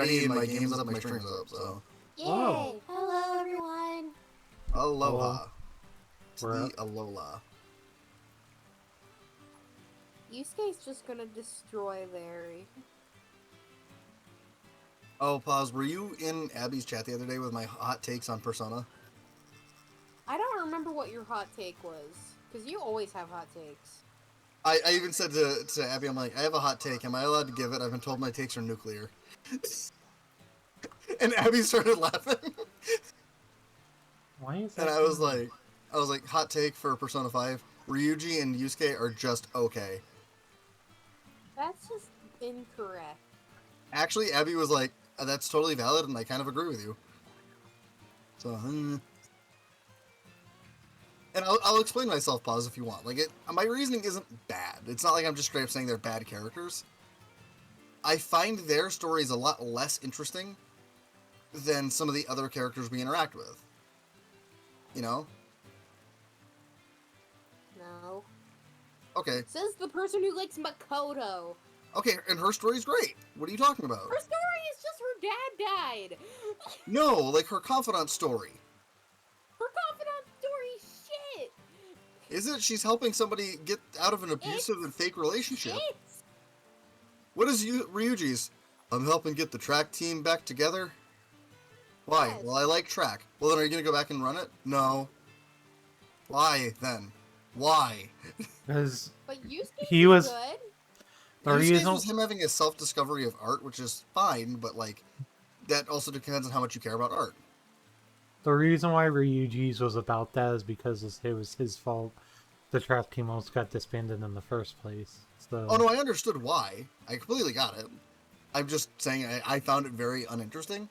ready and my game's up, my stream's up, so. Yay! Whoa. Hello, everyone. Aloha. It's We're the up. Alola. Yusuke's just gonna destroy Larry. Oh, pause. Were you in Abby's chat the other day with my hot takes on Persona? I don't remember what your hot take was, because you always have hot takes. I even said to Abby, I'm like, I have a hot take. Am I allowed to give it? I've been told my takes are nuclear. And Abby started laughing. Why is that? And I was like, hot take for Persona 5. Ryuji and Yusuke are just okay. That's just incorrect. Actually, Abby was like, that's totally valid, and I kind of agree with you. So, And I'll explain myself, pause, if you want. Like, my reasoning isn't bad. It's not like I'm just straight up saying they're bad characters. I find their stories a lot less interesting than some of the other characters we interact with. You know? No. Okay. Says the person who likes Makoto. Okay, and her story's great. What are you talking about? Her story is just her dad died. No, like her confidant story. Her confidant story, shit. Is it? She's helping somebody get out of an abusive and fake relationship. Shit. What is Ryuji's? I'm helping get the track team back together? Why? Yes. Well, I like track. Well, then are you going to go back and run it? No. Why, then? Why? Because But Yusuke he was. good. The Yusuke's reason, was him having a self-discovery of art, which is fine, but, like, that also depends on how much you care about art. the reason why Ryuji's was about that is because it was his fault. The trap team almost got disbanded in the first place. So. Oh, no, I understood why. I completely got it. I'm just saying I found it very uninteresting.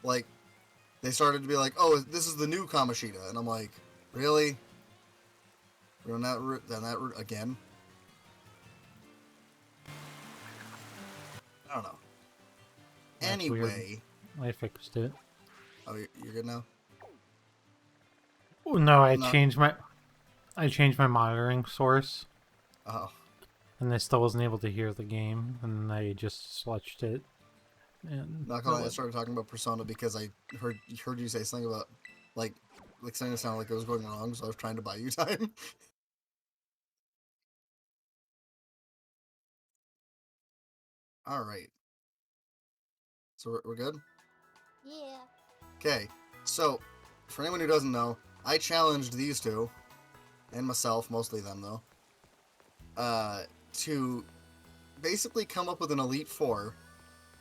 Like, they started to be like, oh, this is the new Kamoshida. And I'm like, really? We're on that route again? I don't know. That's Anyway. weird. I fixed it. Oh, you're good now? Oh, no, I No. changed my monitoring source, Oh. and I still wasn't able to hear the game, and I just switched it. And Not gonna lie, I started talking about Persona because I heard you say something about, like something that sounded like it was going wrong, so I was trying to buy you time. Alright. So we're good? Yeah. Okay, so, for anyone who doesn't know, I challenged these two, and myself, mostly them though, to basically come up with an Elite Four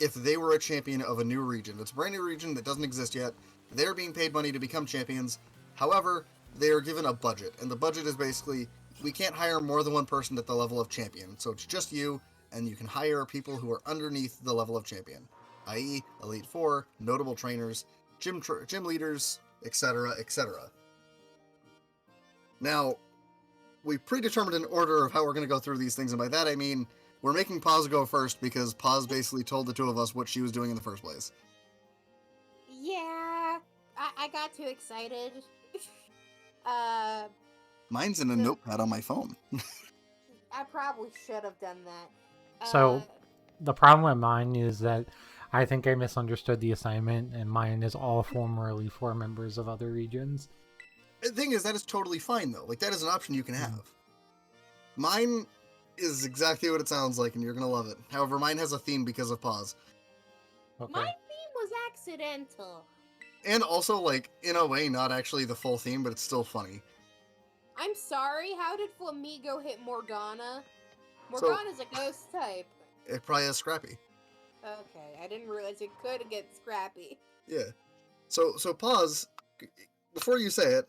if they were a champion of a new region. It's a brand new region that doesn't exist yet. They're being paid money to become champions. However, they are given a budget, and the budget is basically, we can't hire more than one person at the level of champion, so it's just you, and you can hire people who are underneath the level of champion, i.e. Elite Four, notable trainers, gym leaders, etc., etc. Now, we predetermined an order of how we're going to go through these things, and by that I mean we're making Paz go first because Paz basically told the two of us what she was doing in the first place. Yeah. I got too excited. Mine's in a notepad on my phone. I probably should have done that. So, the problem with mine is that I think I misunderstood the assignment, and mine is all former Elite Four members of other regions. The thing is, that is totally fine, though. Like, that is an option you can have. Mine is exactly what it sounds like, and you're going to love it. However, mine has a theme because of Paz. Okay. My theme was accidental. And also, like, in a way, not actually the full theme, but it's still funny. I'm sorry, how did Flamigo hit Morgana? Morgana's a ghost type. It probably has Scrappy. Okay, I didn't realize it could get scrappy. Yeah. So Paz, before you say it,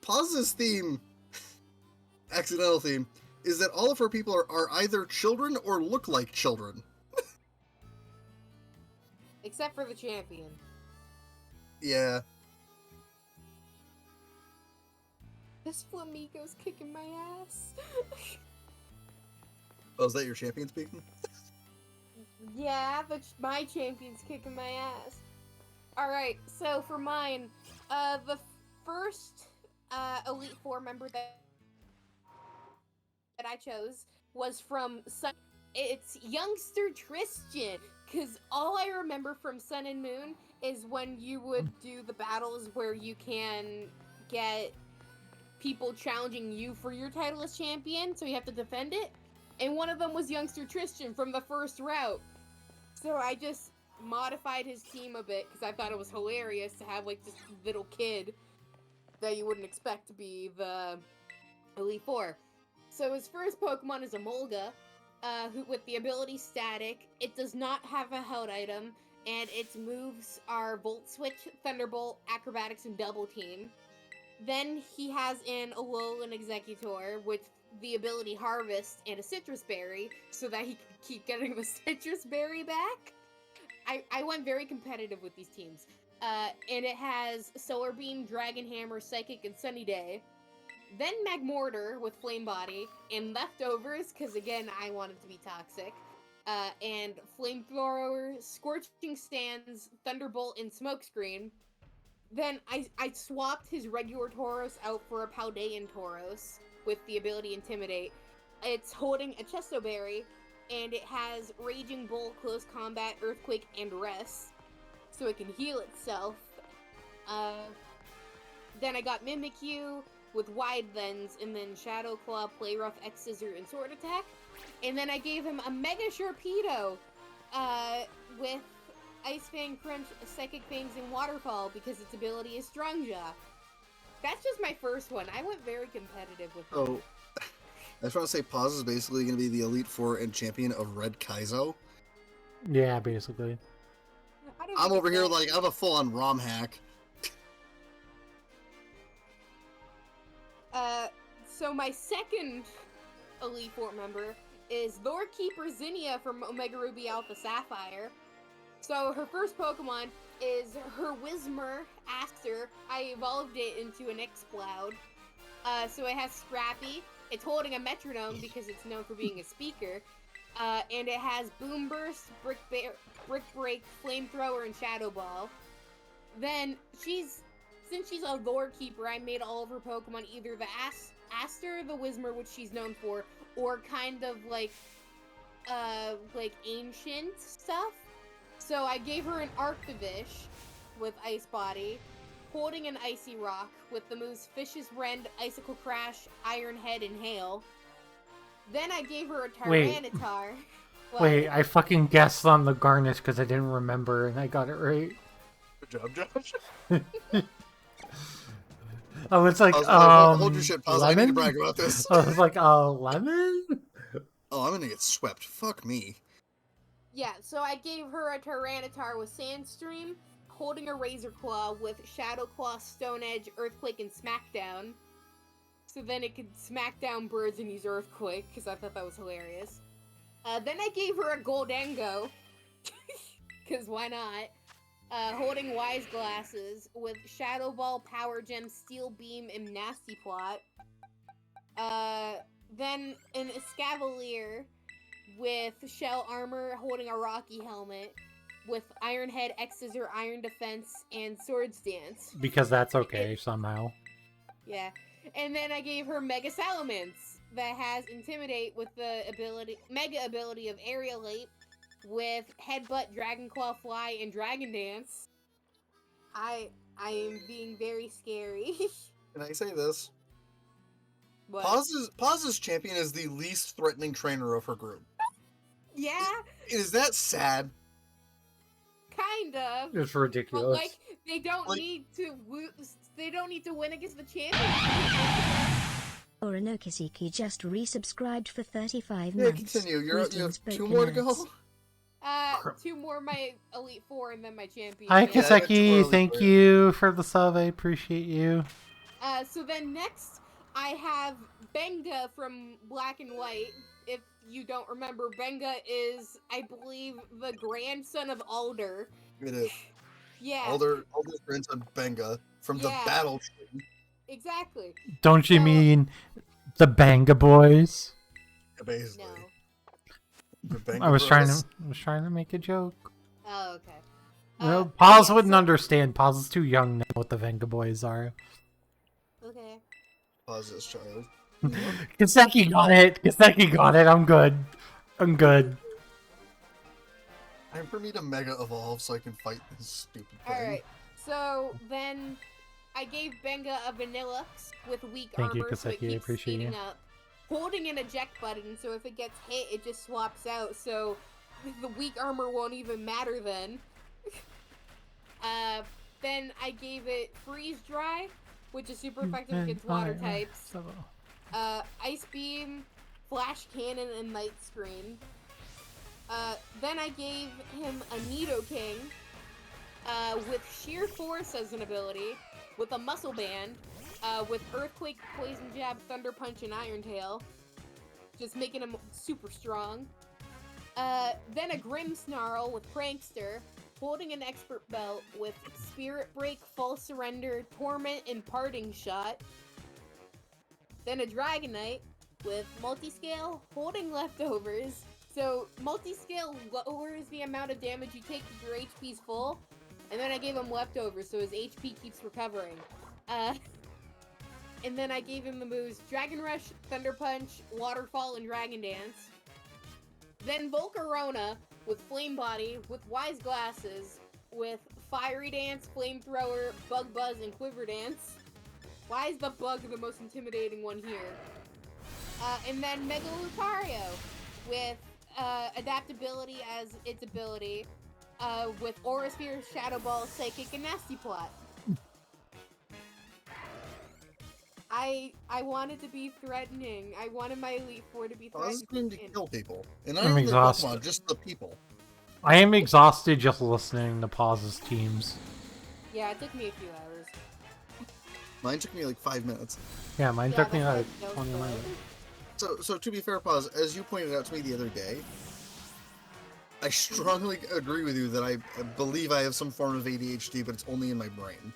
Paz's theme, accidental theme, is that all of her people are either children or look like children. Except for the champion. Yeah. This Flamigo's kicking my ass. Oh, is that your champion speaking? Yeah, but my champion's kicking my ass. Alright, so for mine, the first Elite Four member that I chose was from it's youngster Tristan. Because all I remember from Sun and Moon is when you would do the battles where you can get people challenging you for your title as champion, so you have to defend it. And one of them was youngster Tristan from the first route. So I just modified his team a bit because I thought it was hilarious to have like this little kid that you wouldn't expect to be the Elite Four. So his first Pokemon is a Molga, who with the ability Static. It does not have a held item, and its moves are Volt Switch, Thunderbolt, Acrobatics, and Double Team. Then he has an Alolan Executor with the ability Harvest and a Citrus Berry, so that he can keep getting the Citrus Berry back. I went very competitive with these teams. And it has Solar Beam, Dragon Hammer, Psychic, and Sunny Day. Then Magmortar with Flame Body, and Leftovers, because again, I wanted to be toxic. And Flamethrower, Scorching Sands, Thunderbolt, and Smokescreen. Then I swapped his regular Tauros out for a Paldean Tauros with the ability Intimidate. It's holding a Chesto Berry, and it has Raging Bull, Close Combat, Earthquake, and Rest, so it can heal itself. Then I got Mimikyu with Wide Lens, and then Shadow Claw, Play Rough, X Scissor, and Sword Attack. And then I gave him a Mega Sharpedo with Ice Fang, Crunch, Psychic Fangs, and Waterfall because its ability is Strong Jaw. That's just my first one. I went very competitive with him. Oh, I just want to say Paz is basically going to be the Elite Four and champion of Red Kaizo. Yeah, basically. I'm over here like, I'm a full-on ROM hack. So my second Elite Four member is Lord Keeper Zinnia from Omega Ruby Alpha Sapphire. So her first Pokemon is her Whismur Aster. I evolved it into an Exploud. So it has Scrappy. It's holding a metronome because it's known for being a speaker. And it has Boom Burst, Brick Break, Flamethrower, and Shadow Ball. Then since she's a lore keeper, I made all of her Pokemon either the Aster, the Whismur, which she's known for, or kind of like ancient stuff. So I gave her an Arctovish with Ice Body, holding an Icy Rock with the moves Fish's Rend, Icicle Crash, Iron Head, and Hail. Then I gave her a Tyranitar. Wait, I fucking guessed on the Garnish because I didn't remember and I got it right. Good job, Josh. Oh, it's like, hold your shit, Paz. lemon? I need to brag about this. I was like, lemon? Oh, I'm gonna get swept. Fuck me. Yeah, so I gave her a Tyranitar with Sandstream, holding a Razor Claw with Shadow Claw, Stone Edge, Earthquake, and Smackdown. So then it could smack down birds and use Earthquake, because I thought that was hilarious. Then I gave her a Goldango, because why not? Holding Wise Glasses with Shadow Ball, Power Gem, Steel Beam, and Nasty Plot. Then an Escavalier with Shell Armor, holding a Rocky Helmet, with Iron Head, X Scissor, Iron Defense, and Swords Dance. Because that's okay, somehow. Yeah. And then I gave her Mega Salamence that has Intimidate with the Mega ability of Aerialate, with Headbutt, Dragon Claw, Fly, and Dragon Dance. I am being very scary. Can I say this? What? Paz's champion is the least threatening trainer of her group. Yeah, Is that sad? kind of. It's But ridiculous. like, they don't need to win against the champion. Oronokisiki just resubscribed for 35 Yeah, months. continue. You have Greetings, 2 more to go? Pokenuts. 2 more my Elite Four and then my champion. Hi, I got two Kiseki. early Thank for you for the sub. I appreciate you. So then next, I have Benga from Black and White. If you don't remember, Benga is, I believe, the grandson of Alder. It is. Yeah, Alder's grandson Benga from the Yeah. Battle Tree. exactly. Don't you So- mean the Banga Boys? Basically. No. The Benga I was Bros. trying to make a joke. Oh, okay. No, Paz yeah, wouldn't so- understand. Paz is too young to know what the Venga Boys are. Okay. Paz this child. Kaseki got it. Kaseki got it. I'm good. I'm good. Time for me to Mega Evolve so I can fight this stupid thing. Alright, so then I gave Benga a Vanillux with weak Thank you, armor so it Kaseki, I keeps appreciate speeding you. up. Holding an eject button, so if it gets hit, it just swaps out, so the weak armor won't even matter then. Then I gave it Freeze Dry, which is super effective against water types. Ice Beam, Flash Cannon, and Night Screen. Then I gave him a Nidoking, with Sheer Force as an ability, with a Muscle Band, with Earthquake, Poison Jab, Thunder Punch, and Iron Tail, just making him super strong. Then a Grimmsnarl with Prankster, holding an Expert Belt with Spirit Break, False Surrender, Torment, and Parting Shot. Then a Dragonite with Multiscale, holding Leftovers. So Multiscale lowers the amount of damage you take if your HP's full. And then I gave him Leftovers, so his HP keeps recovering. And then I gave him the moves Dragon Rush, Thunder Punch, Waterfall, and Dragon Dance. Then Volcarona with Flame Body, with Wise Glasses, with Fiery Dance, Flamethrower, Bug Buzz, and Quiver Dance. Why is the bug the most intimidating one here? And then Mega Lucario with Adaptability as its ability, with Aura Sphere, Shadow Ball, Psychic, and Nasty Plot. I wanted to be threatening. I wanted my Elite Four to be I was threatening. going to kill people. And not I'm even the exhausted. Pokemon, just the people. I am exhausted just listening to Pauz's teams. Yeah, it took me a few hours. Mine took me like 5 minutes. Yeah, mine Yeah, took me that's like what 20 those were. minutes. So to be fair, Pause, as you pointed out to me the other day, I strongly agree with you that I believe I have some form of ADHD, but it's only in my brain.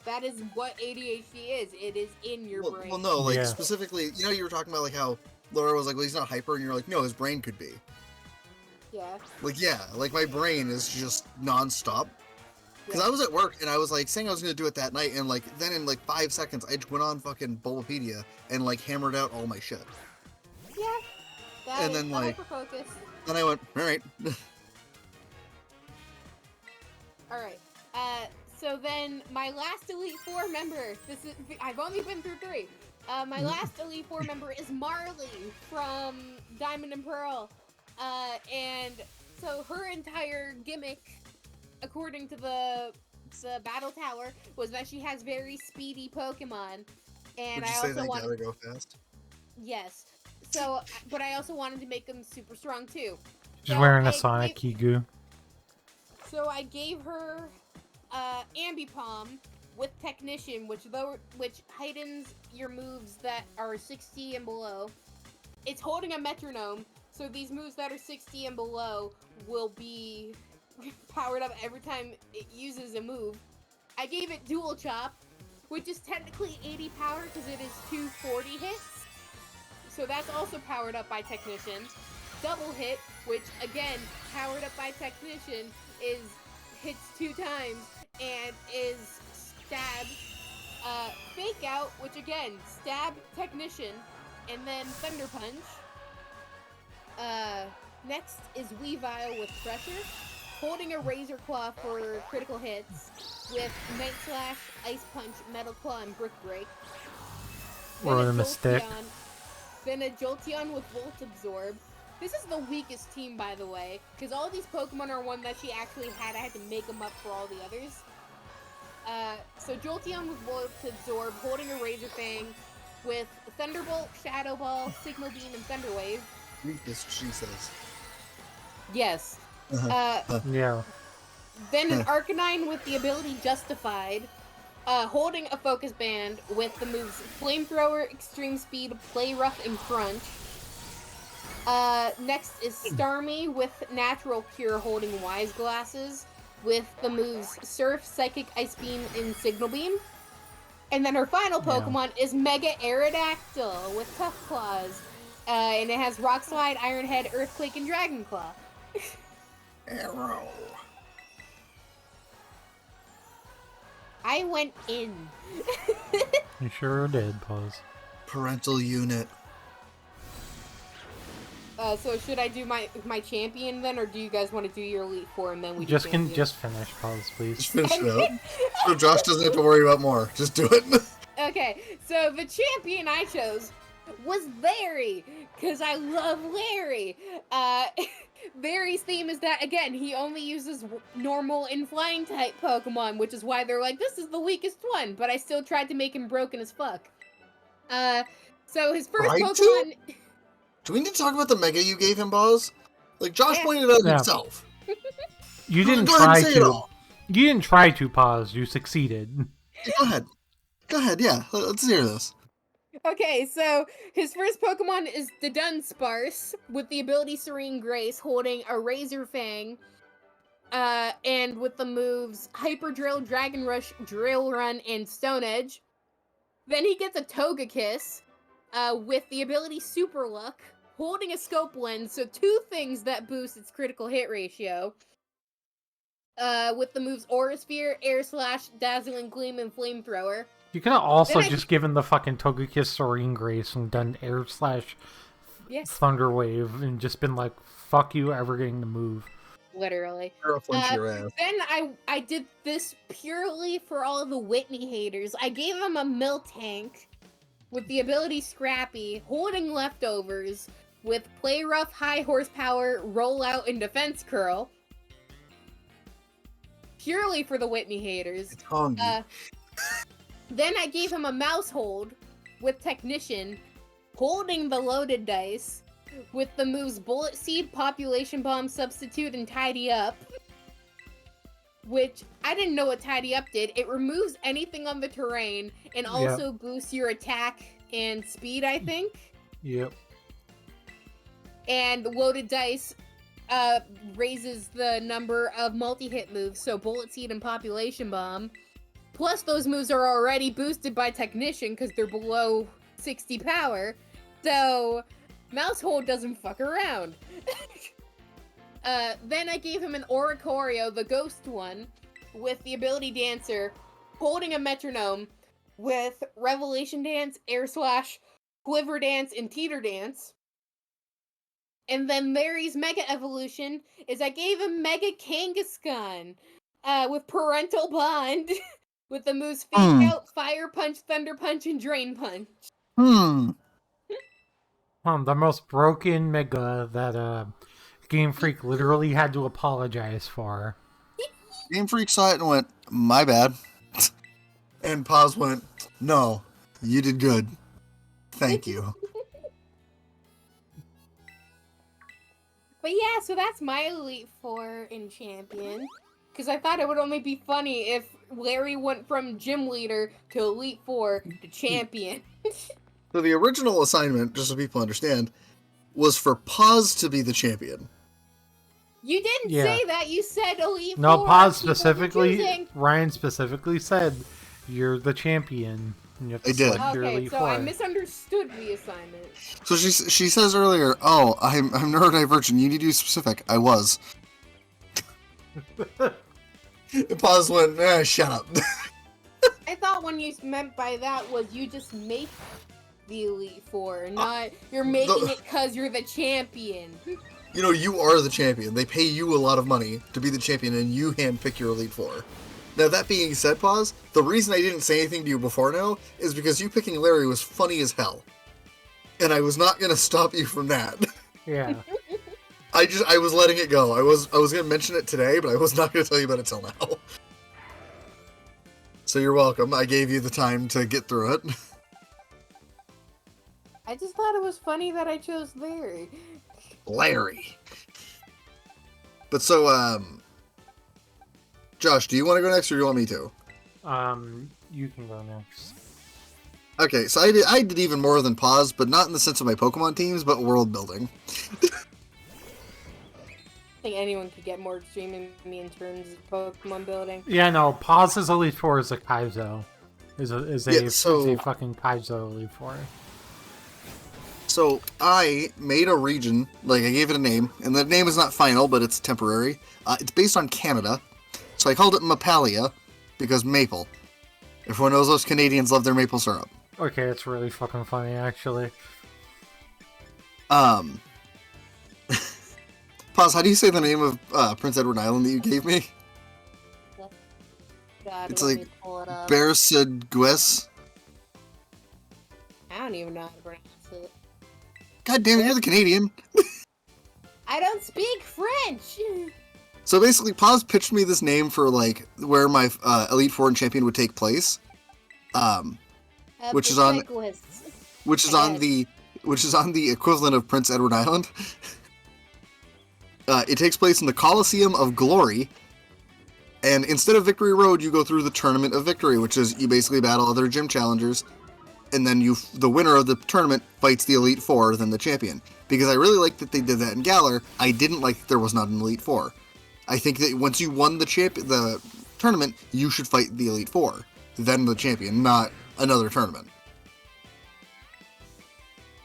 That is what ADHD is. It is in your brain. Well, no, like Yeah. specifically, you know, you were talking about like how Laura was like, well, he's not hyper, and you're like, no, his brain could be. Yeah. Like, yeah, like my brain is just nonstop. Because I was at work and I was like saying I was gonna do it that night, and like then in like 5 seconds I just went on fucking Bulbapedia and like hammered out all my shit. Yeah. That And is then, the like- hyperfocus. Then I went, all right. Alright. So then my last Elite Four member, I've only been through 3. My last Elite Four member is Marley from Diamond and Pearl. And so her entire gimmick, according to the Battle Tower, was that she has very speedy Pokemon. And Would you I say also they wanted... gotta go fast? Yes. So, but I also wanted to make them super strong too. She's So wearing I a Sonic Kigu. So I gave her Ambipom with Technician, which heightens your moves that are 60 and below. It's holding a metronome, so these moves that are 60 and below will be powered up every time it uses a move. I gave it Dual Chop, which is technically 80 power because it is 240 hits. So that's also powered up by Technician. Double Hit, which again, powered up by Technician, hits 2 times and is Stab. Fake Out, which again, Stab, Technician, and then Thunder Punch. Next is Weavile with Pressure, holding a Razor Claw for critical hits, with Night Slash, Ice Punch, Metal Claw, and Brick Break. Or Then a a Mystic. Jolteon- Then a Jolteon with Volt Absorb. This is the weakest team, by the way, because all these Pokemon are one that she actually had. I had to make them up for all the others. So Jolteon with Volt Absorb, holding a Razor Fang, with Thunderbolt, Shadow Ball, Signal Beam, and Thunder Wave. Weakness, she says. Yes. Yeah. Then an Arcanine with the ability Justified, holding a Focus Band with the moves Flamethrower, Extreme Speed, Play Rough, and Crunch. Next is Starmie with Natural Cure, holding Wise Glasses with the moves Surf, Psychic, Ice Beam, and Signal Beam. And then her final Pokemon is Mega Aerodactyl with Tough Claws. And it has Rock Slide, Iron Head, Earthquake, and Dragon Claw. Arrow. I went in. You sure did, Pause. parental unit. So should I do my champion then, or do you guys want to do your Elite Four and then we Just champion? just finish, pause, please. Just finish it up. So Josh doesn't have to worry about more. Just do it. Okay, so the champion I chose was Larry, because I love Larry. Larry's theme is that, again, he only uses normal and flying type Pokemon, which is why they're like, this is the weakest one, but I still tried to make him broken as fuck. So his first Tried Pokemon... to? Do we need to talk about the Mega you gave him, Boz? Like, Josh Yeah. pointed it out Yeah. himself. You didn't Go ahead and try say it to. all. You didn't try to pause. You succeeded. Go ahead. Go ahead, yeah. Let's hear this. Okay, so his first Pokemon is the Dunsparce, with the ability Serene Grace, holding a Razor Fang, and with the moves Hyper Drill, Dragon Rush, Drill Run, and Stone Edge. Then he gets a Togekiss, with the ability Super Luck, holding a Scope Lens, so 2 things that boost its critical hit ratio. With the moves Aura Sphere, Air Slash, Dazzling Gleam, and Flamethrower. You could have also Then I- just given the fucking Togekiss Serene Grace and done Air Slash Yes, Thunder Wave and just been like, fuck you ever getting to move. literally. You're a flinch your ass. Then I did this purely for all of the Whitney haters. I gave him a Miltank with the ability Scrappy, holding leftovers, with Play Rough, High Horsepower, Rollout, and Defense Curl. Purely for the Whitney haters. It's hungry. Then I gave him a Mouse Hold with Technician, holding the loaded dice, with the moves Bullet Seed, Population Bomb, Substitute, and Tidy Up. Which, I didn't know what Tidy Up did. It removes anything on the terrain, and also boosts your attack and speed, I think. Yep. And Loaded Dice raises the number of multi-hit moves, so Bullet Seed and Population Bomb. Plus, those moves are already boosted by Technician, because they're below 60 power. So, Mouse Hold doesn't fuck around. Then I gave him an Oricorio, the ghost one, with the ability Dancer, holding a metronome, with Revelation Dance, Air Slash, Quiver Dance, and Teeter Dance. And then Larry's Mega Evolution is I gave him Mega Kangaskhan, with Parental Bond, with the moves Fake Out, Fire Punch, Thunder Punch, and Drain Punch. The most broken Mega that Game Freak literally had to apologize for. Game Freak saw it and went, my bad. And Paz went, no, you did good. Thank you. But yeah, so that's my Elite Four in Champion. Because I thought it would only be funny if Larry went from Gym Leader to Elite Four to Champion. So the original assignment, just so people understand, was for Paz to be the champion. You didn't Yeah. say that. You said Elite No, Four. Paz people were specifically, choosing. Ryan specifically said, you're the champion. And you have to I did. select your Okay, Elite so Four. I misunderstood the assignment. So she says earlier, oh, I'm neurodivergent, you need to be specific. I was. And Paz went, shut up. I thought what you meant by that was you just make the Elite Four, not you're making it because you're the champion. You know, you are the champion. They pay you a lot of money to be the champion, and you handpick your Elite Four. Now, that being said, Paz, the reason I didn't say anything to you before now is because you picking Larry was funny as hell. And I was not going to stop you from that. Yeah. I was letting it go. I was going to mention it today, but I was not going to tell you about it till now. So you're welcome. I gave you the time to get through it. I just thought it was funny that I chose Larry. Larry. But so, Josh, do you want to go next or do you want me to? You can go next. Okay, so I did even more than Pause, but not in the sense of my Pokemon teams, but world building. I think anyone could get more extreme than me in terms of Pokemon building. Yeah, no, Pause's Elite Four is a Kaizo. Is a fucking Kaizo Elite Four. So I made a region, like I gave it a name, and the name is not final, but it's temporary. It's based on Canada, so I called it Mapalia, because maple. Everyone knows those Canadians love their maple syrup. Okay, it's really fucking funny, actually. Pause, how do you say the name of Prince Edward Island that you gave me? God, It's let like me pull it up. Bersadgues. I don't even know how to pronounce it. God damn it, you're the Canadian. I don't speak French! So basically, Paz pitched me this name for like where my Elite Four and Champion would take place, which is on the equivalent of Prince Edward Island. It takes place in the Coliseum of Glory, and instead of Victory Road, you go through the Tournament of Victory, which is you basically battle other gym challengers, and then the winner of the tournament fights the Elite Four, then the champion. Because I really liked that they did that in Galar, I didn't like that there was not an Elite Four. I think that once you won the tournament, you should fight the Elite Four, then the champion, not another tournament.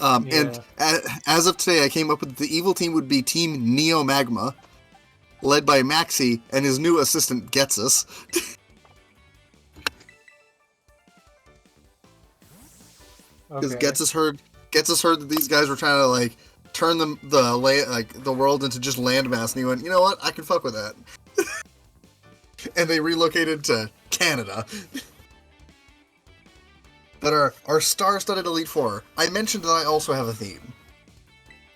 And as of today, I came up with the evil team would be Team Neo Magma, led by Maxi and his new assistant Getsus. Because Getsus heard that these guys were trying to like turn the world into just landmass, and he went, you know what, I can fuck with that. And they relocated to Canada. But our star-studded Elite Four. I mentioned that I also have a theme,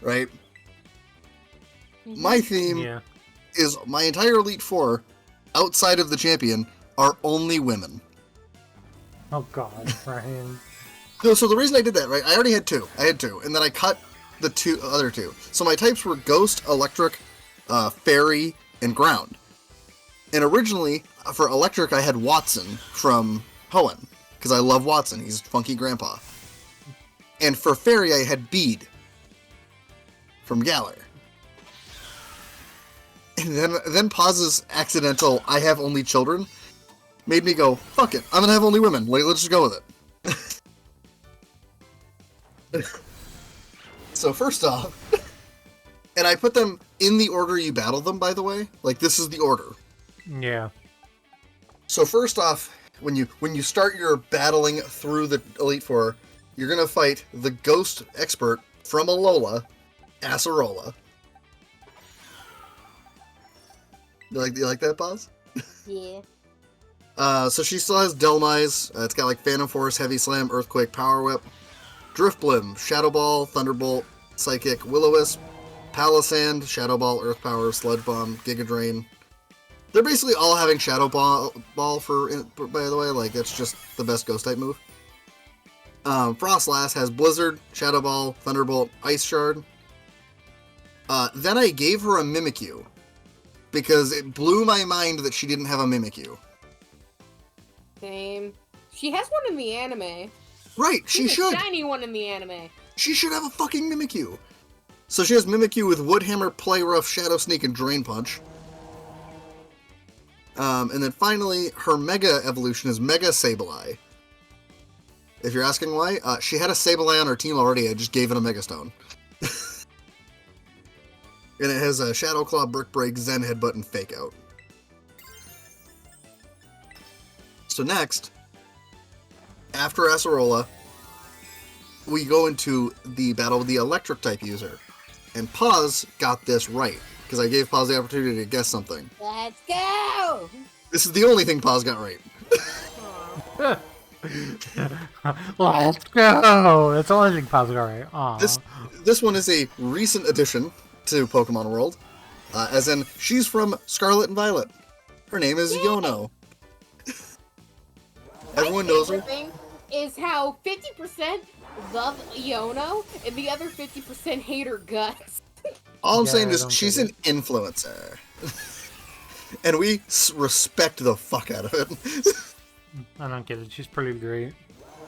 right? My theme is my entire Elite Four, outside of the champion, are only women. Oh god, Ryan. No, so the reason I did that, right? I already had two. And then I cut the other two. So my types were Ghost, Electric, Fairy, and Ground. And originally, for Electric, I had Watson from Hoenn, because I love Watson. He's funky grandpa. And for Fairy, I had Bede from Galar. And then Paz's accidental "I have only children" made me go, fuck it, I'm gonna have only women. Like, let's just go with it. So first off, and I put them in the order you battle them, by the way. Like, this is the order. Yeah. So first off, when you start your battling through the Elite Four, you're gonna fight the Ghost Expert from Alola, Acerola. You like that, Paz? Yeah. So she still has Delmise. It's got like Phantom Force, Heavy Slam, Earthquake, Power Whip, Driftblim, Shadow Ball, Thunderbolt, Psychic, Will-O-Wisp, Palisand, Shadow Ball, Earth Power, Sludge Bomb, Giga Drain. They're basically all having Shadow Ball by the way. Like, that's just the best Ghost type move. Frostlass has Blizzard, Shadow Ball, Thunderbolt, Ice Shard. Then I gave her a Mimikyu, because it blew my mind that she didn't have a Mimikyu. Same. She has one in the anime. Right, she should. A shiny one in the anime. She should have a fucking Mimikyu. So she has Mimikyu with Woodhammer, Play Rough, Shadow Sneak, and Drain Punch. And then finally, her Mega evolution is Mega Sableye. If you're asking why, she had a Sableye on her team already. I just gave it a Mega Stone. And it has a Shadow Claw, Brick Break, Zen Headbutt, and Fake Out. So next, after Acerola, we go into the battle with the Electric type user. And Paz got this right, because I gave Paz the opportunity to guess something. Let's go! This is the only thing Paz got right. Let's go! That's the only thing Paz got right. Aww. This one is a recent addition to Pokemon World, as in, she's from Scarlet and Violet. Her name is Yono. Everyone knows her. Thing is how 50% love Yono and the other 50% hate her guts. All I'm saying is she's an influencer. And we respect the fuck out of it. I don't get it. She's pretty great.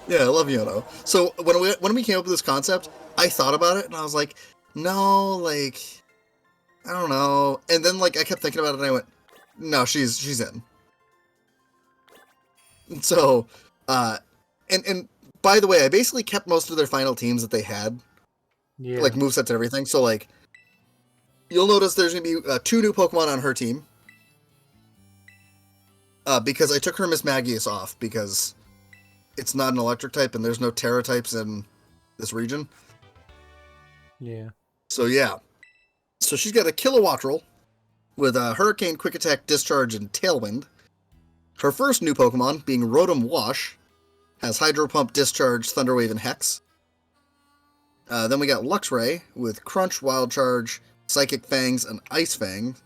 Yeah, I love Yono. So when we came up with this concept, I thought about it and I was like, no, like, I don't know. And then like I kept thinking about it and I went, no, she's in. And so, and by the way, I basically kept most of their final teams that they had. Yeah. Like movesets and everything. So like, you'll notice there's gonna be 2 new Pokemon on her team. Because I took her Miss Magius off because it's not an electric type, and there's no Terra types in this region. Yeah. So yeah. So she's got a Kilowattrel with a Hurricane, Quick Attack, Discharge, and Tailwind. Her first new Pokemon, being Rotom Wash, has Hydro Pump, Discharge, Thunder Wave, and Hex. Then we got Luxray with Crunch, Wild Charge, Psychic Fangs, and Ice Fang.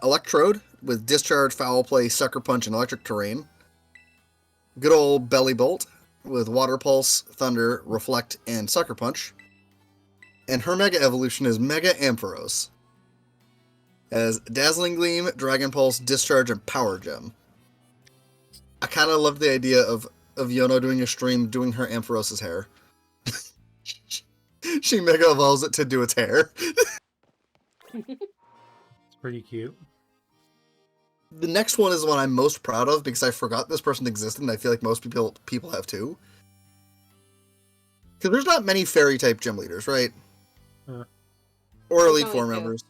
Electrode with Discharge, Foul Play, Sucker Punch, and Electric Terrain. Good old Belly Bolt with Water Pulse, Thunder, Reflect, and Sucker Punch. And her Mega Evolution is Mega Ampharos. As Dazzling Gleam, Dragon Pulse, Discharge, and Power Gem. I kind of love the idea of Yono doing a stream doing her Ampharos' hair. She Mega Evolves it to do its hair. It's pretty cute. The next one is the one I'm most proud of because I forgot this person existed, and I feel like most people have too. Because there's not many Fairy-type gym leaders, right? Or Elite Four members.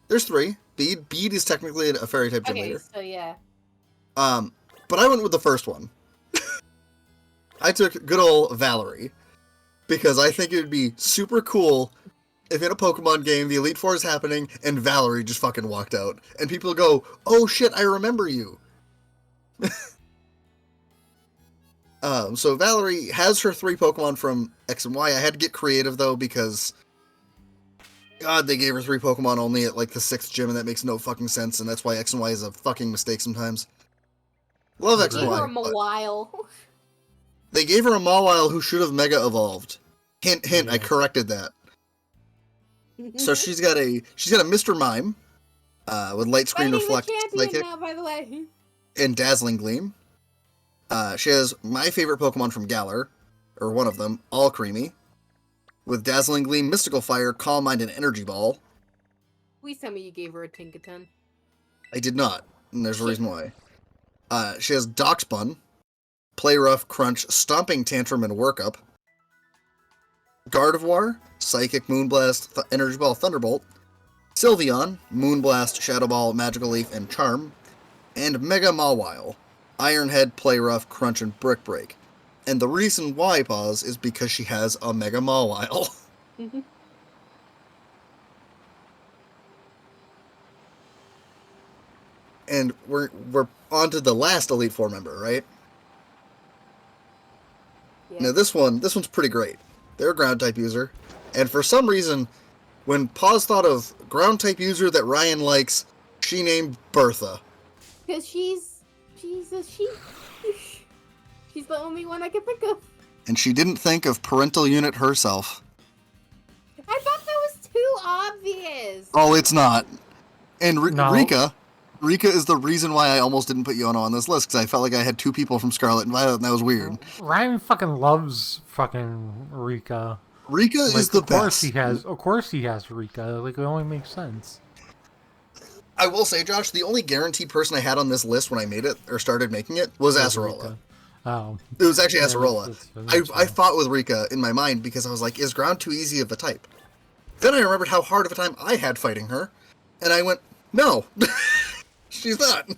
There's 3. Bead is technically a Fairy-type gym leader. So yeah. But I went with the first one. I took good old Valerie. Because I think it would be super cool if in a Pokemon game the Elite Four is happening and Valerie just fucking walked out. And people go, oh shit, I remember you. So Valerie has her 3 Pokemon from X and Y. I had to get creative though because God, they gave her 3 Pokemon only at like the 6th gym, and that makes no fucking sense, and that's why X and Y is a fucking mistake sometimes. Love X and Y. Give her a Mawile. They gave her a Mawile who should have Mega Evolved. Hint, hint, I corrected that. So she's got a Mr. Mime, with Light Screen, Reflect, Psychic, now, by the way. and Dazzling Gleam. She has my favorite Pokemon from Galar, or one of them, All Creamy, with Dazzling Gleam, Mystical Fire, Calm Mind, and Energy Ball. Please tell me you gave her a Tinkaton. I did not, and there's a reason why. She has Doxbun, Play Rough, Crunch, Stomping Tantrum, and Workup. Gardevoir, Psychic, Moonblast, Energy Ball, Thunderbolt. Sylveon, Moonblast, Shadow Ball, Magical Leaf, and Charm. And Mega Mawile, Iron Head, Play Rough, Crunch, and Brick Break. And the reason why, Pause, is because she has a Mega Mawile. And we're on to the last Elite Four member, right? Yeah. Now this one's pretty great. They're a ground type user, and for some reason, when Pause thought of ground type user that Ryan likes, she named Bertha. Because she's the only one I can think of. And she didn't think of parental unit herself. I thought that was too obvious. Oh, it's not. And No. Rika is the reason why I almost didn't put Yono on this list, because I felt like I had 2 people from Scarlet and Violet, and that was weird. Ryan fucking loves fucking Rika. Rika is the best. Of course he has Rika. Like, it only makes sense. I will say, Josh, the only guaranteed person I had on this list when I made it, or started making it, was Acerola. Rika. Oh. It was actually Yeah, Acerola. that's I fought with Rika in my mind because I was like, is ground too easy of a type? Then I remembered how hard of a time I had fighting her, and I went, no, she's not.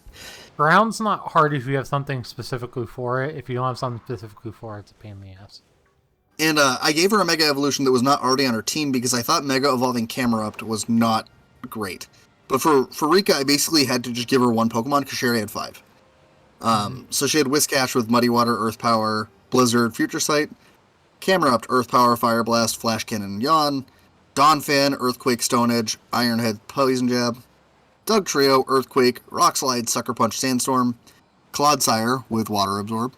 Ground's not hard if you have something specifically for it. If you don't have something specifically for it, it's a pain in the ass. And I gave her a Mega Evolution that was not already on her team because I thought Mega Evolving Camerupt was not great. But for Rika, I basically had to just give her 1 Pokemon because she already had 5. So she had Whiscash with Muddy Water, Earth Power, Blizzard, Future Sight, Camerupt, Earth Power, Fire Blast, Flash Cannon, Yawn, Dawnfan, Earthquake, Stone Edge, Iron Head, Poison Jab, Doug Trio, Earthquake, Rock Slide, Sucker Punch, Sandstorm, Clodsire with Water Absorb,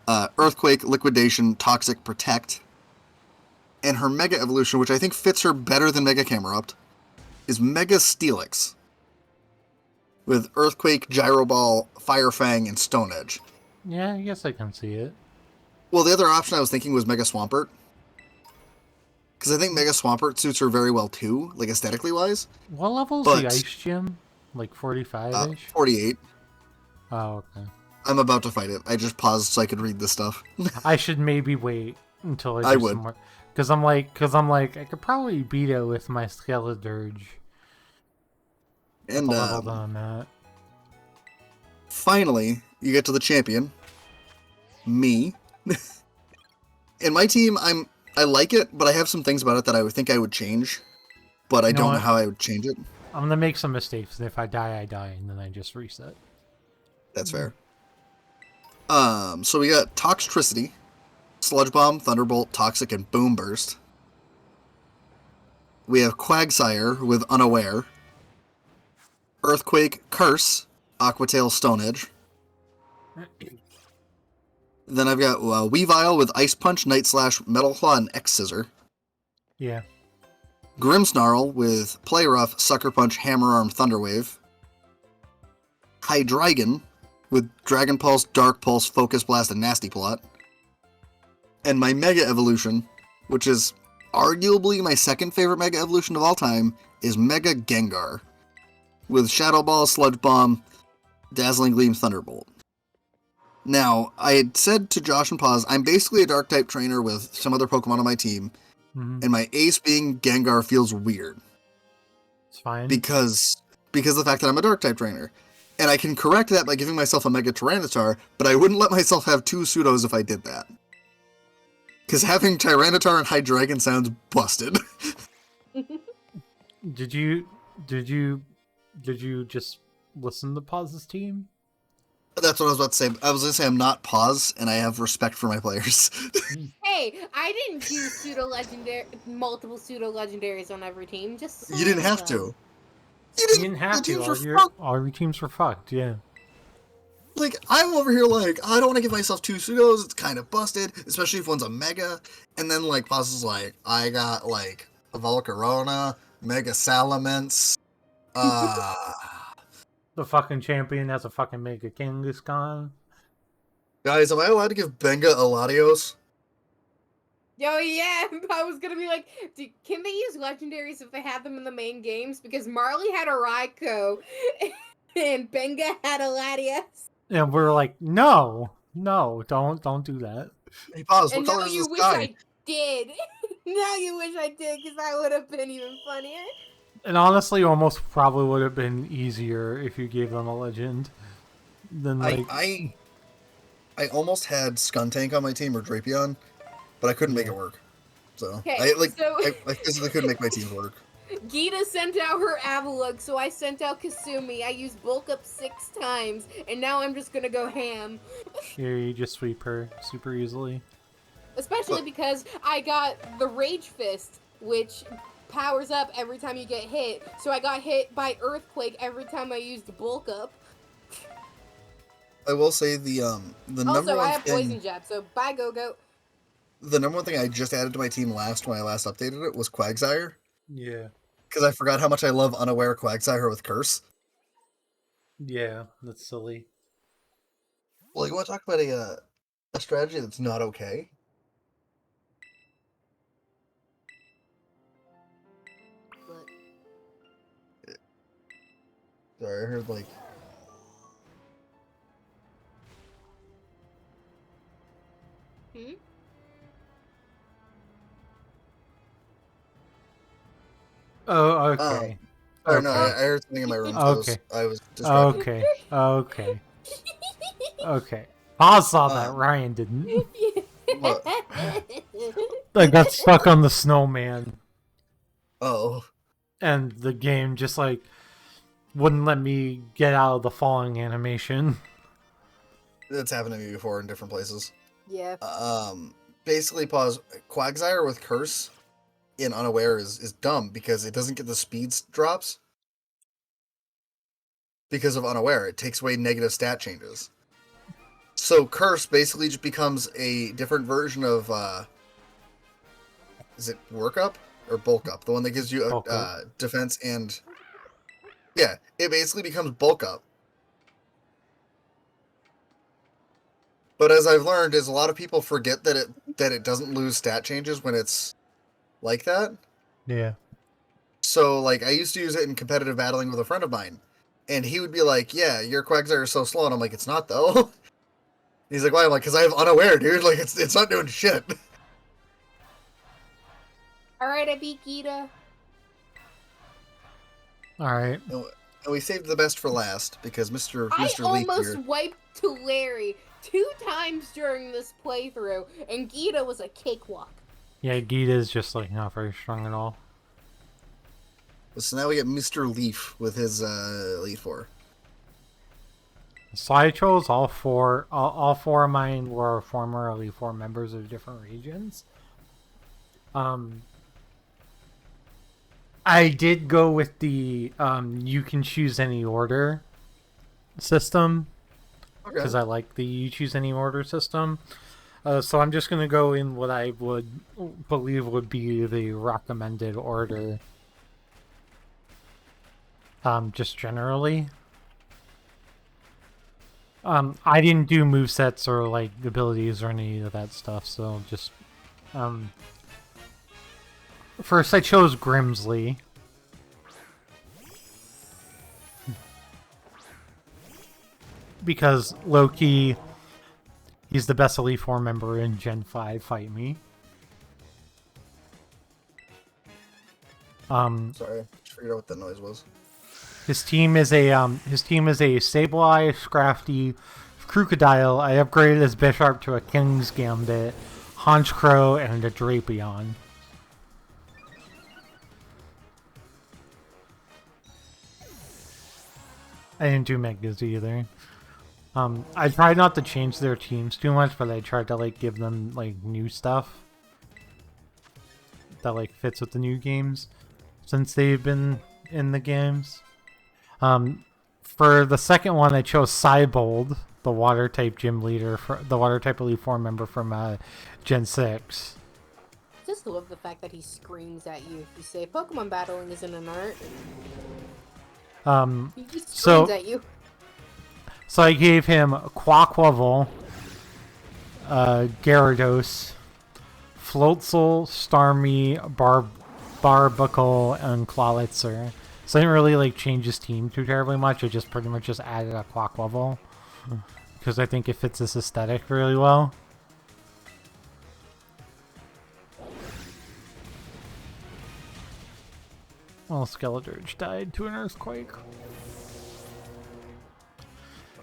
Earthquake, Liquidation, Toxic, Protect, and her Mega Evolution, which I think fits her better than Mega Camerupt, is Mega Steelix with Earthquake, Gyro Ball, Fire Fang, and Stone Edge. Yeah, I guess I can see it. Well, the other option I was thinking was Mega Swampert, because I think Mega Swampert suits her very well too, like aesthetically wise. What level's But- the Ice Gym? Like 45-ish? 48. Oh, okay. I'm about to fight it. I just paused so I could read this stuff. I should maybe wait until I I do would. some more. Because I'm like, I could probably beat it with my Skeledirge. And Leveled on that. finally, you get to the champion. me. In my team, I like it, but I have some things about it that I would think I would change, but I You know don't know what? how I would change it. I'm gonna make some mistakes, and if I die, I die, and then I just reset. That's fair. So we got Toxtricity, Sludge Bomb, Thunderbolt, Toxic, and Boom Burst. We have Quagsire with Unaware, Earthquake, Curse, Aquatail, Stone Edge. Then I've got Weavile with Ice Punch, Night Slash, Metal Claw, and X Scissor. Yeah. Grimmsnarl with Play Rough, Sucker Punch, Hammer Arm, Thunderwave. Hydreigon with Dragon Pulse, Dark Pulse, Focus Blast, and Nasty Plot. And my Mega Evolution, which is arguably my second favorite Mega Evolution of all time, is Mega Gengar with Shadow Ball, Sludge Bomb, Dazzling Gleam, Thunderbolt. Now, I had said to Josh and Paz, I'm basically a Dark-type trainer with some other Pokemon on my team, and my ace being Gengar feels weird. It's fine. Because of the fact that I'm a Dark-type trainer. And I can correct that by giving myself a Mega Tyranitar, but I wouldn't let myself have two pseudos if I did that. Because having Tyranitar and Hydreigon sounds busted. Did you just listen to Paz's team? That's what I was about to say. I was going to say I'm not Paz, and I have respect for my players. Hey, I didn't do multiple pseudo legendaries on every team. Just You didn't have them. to. You didn't have the teams to. were fucked. All your teams were fucked, yeah. Like, I'm over here like, I don't want to give myself two pseudos, it's kind of busted, especially if one's a Mega. And then, like, Paz is like, I got, like, a Volcarona, Mega Salamence, The fucking champion has a fucking Mega Kangaskhan. Guys, am I allowed to give Benga a Latios? Yo, yeah, I was gonna be like, can they use legendaries if they had them in the main games? Because Marley had a Raikou, and Benga had a Latias. And we're like, no, don't do that. Hey, Paz, what And color now is you this wish guy? I did. Now you wish I did, because that would have been even funnier. And honestly, almost probably would have been easier if you gave them a legend. Than like, I almost had Skuntank on my team, or Drapion, but I couldn't make it work. So, Okay, I physically couldn't make my teams work. Gita sent out her Avalugg, so I sent out Kasumi. I used bulk up 6 times, and now I'm just gonna go ham. here you just sweep her super easily. Especially because I got the Rage Fist, which powers up every time you get hit. So I got hit by Earthquake every time I used bulk up. I will say the number Also, one I have thing, Poison Jab, so bye Go-Go. the number one thing I just added to my team when I last updated it was Quagsire. Yeah. Because I forgot how much I love Unaware Quagsire with Curse. Yeah, that's silly. Well, you want to talk about a strategy that's not okay? What? Sorry, I heard like... Hmm? Oh, okay. Oh, no, I heard something in my room. Okay. I was distracted. Okay. Okay. I saw that. Ryan didn't. What? I got stuck on the snowman, Oh. and the game just like wouldn't let me get out of the falling animation. That's happened to me before in different places. Yeah. Basically, Quagsire with Curse in Unaware is dumb because it doesn't get the speed drops. Because of Unaware, it takes away negative stat changes. So Curse basically just becomes a different version of, is it Work Up or Bulk Up? The one that gives you defense and... Yeah, it basically becomes Bulk Up. But as I've learned, is a lot of people forget that it doesn't lose stat changes when it's like that. Yeah. So, like, I used to use it in competitive battling with a friend of mine. And he would be like, yeah, your Quagsire is so slow. And I'm like, it's not, though. He's like, why? I'm like, because I have Unaware, dude. Like, it's not doing shit. Alright, I beat Gita. All right. And we saved the best for last, because Mr. I Leak almost here... wiped to Larry 2 times during this playthrough, and Gita was a cakewalk. Yeah, Gita's just like not very strong at all. So now we get Mr. Leaf with his Elite Four. So I chose all four. All four of mine were former Elite Four members of different regions. I did go with the you can choose any order system because I like the you choose any order system. So I'm just gonna go in what I would believe would be the recommended order. Just generally. I didn't do movesets or like abilities or any of that stuff, so just first I chose Grimsley. Because low-key, he's the best Elite Four member in Gen 5, fight me. Sorry, I just figured out what that noise was. His team is a Sableye, Scrafty, Crocodile. I upgraded his Bisharp to a King's Gambit, Honchkrow, and a Drapion. I didn't do Megas either. I tried not to change their teams too much, but I tried to like give them like new stuff that like fits with the new games since they've been in the games. For the second one, I chose Cybold, the Water type gym leader, for the Water type Elite Four member from Gen 6. Just love the fact that he screams at you if you say Pokemon battling isn't an art. He screams at you. So I gave him Quaquaval, Gyarados, Floatzel, Starmie, Barbacle, and Clawitzer. So I didn't really like change his team too terribly much. I just pretty much just added a Quaquaval because I think it fits this aesthetic really well. Well, Skeledirge died to an earthquake.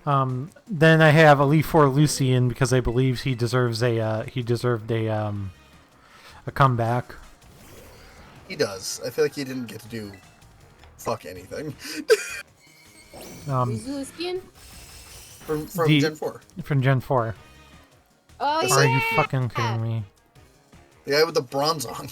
Then I have Elite Four Lucian because I believe he deserves a comeback. He does. I feel like he didn't get to do fuck anything. Who's Lucian? From Gen 4. From Gen 4. Oh, yeah. Are you fucking kidding me? The guy with the bronze on.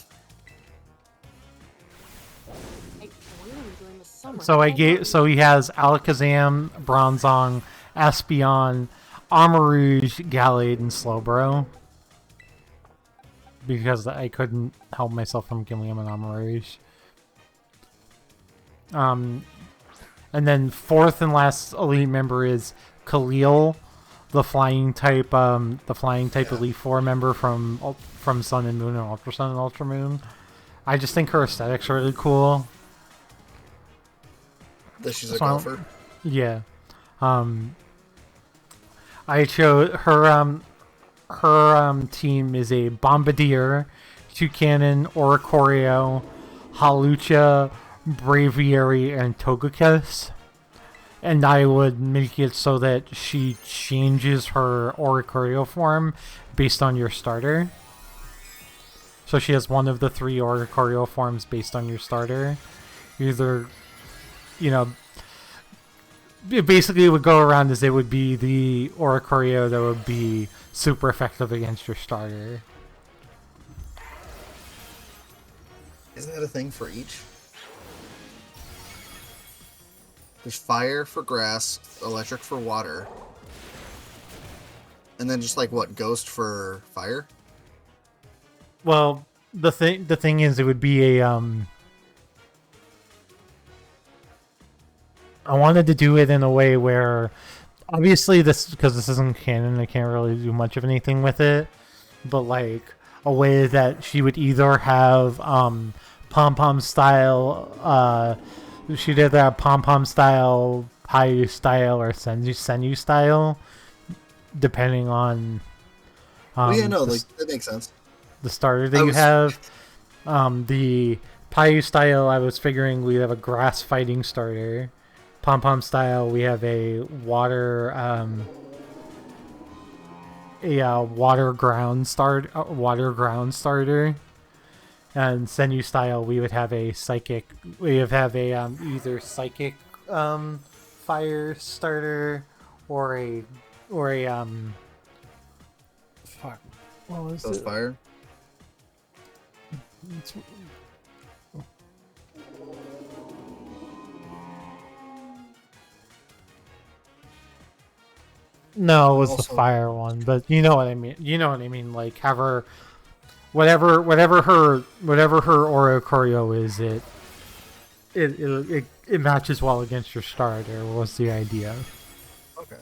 So he has Alakazam, Bronzong, Espeon, Armarouge, Gallade, and Slowbro. Because I couldn't help myself from giving him an Armarouge. And then fourth and last elite member is Khalil, the flying type Elite Four member from Sun and Moon and Ultra Sun and Ultra Moon. I just think her aesthetics are really cool. That she's a golfer. Yeah. I chose her. Her team is a Bombardier, Toucanon, Oricorio, Hawlucha, Braviary, and Togekiss. And I would make it so that she changes her Oricorio form based on your starter. So she has one of the 3 Oricorio forms based on your starter. Either, you know, basically it would go around as it would be the Oricorio that would be super effective against your starter. Isn't that a thing for each? There's fire for grass, electric for water, and then just like what, ghost for fire? Well, the thing is, it would be a I wanted to do it in a way where, obviously because this isn't canon, I can't really do much of anything with it, but like a way that she would either have pom-pom style, she did that pom-pom style, Payu style, or Senju style, depending on that makes sense. The starter that you have. The Payu style, I was figuring we'd have a grass fighting starter. Pom-pom style, we have a water water ground starter, and Senju style we would have a psychic. We would have a either psychic fire starter or a fuck. What was Those it? fire. No, it was Also- the fire one, but you know what I mean. You know what I mean. Like have her, whatever her Oro choreo is, it matches well against your starter. Was the idea. Okay.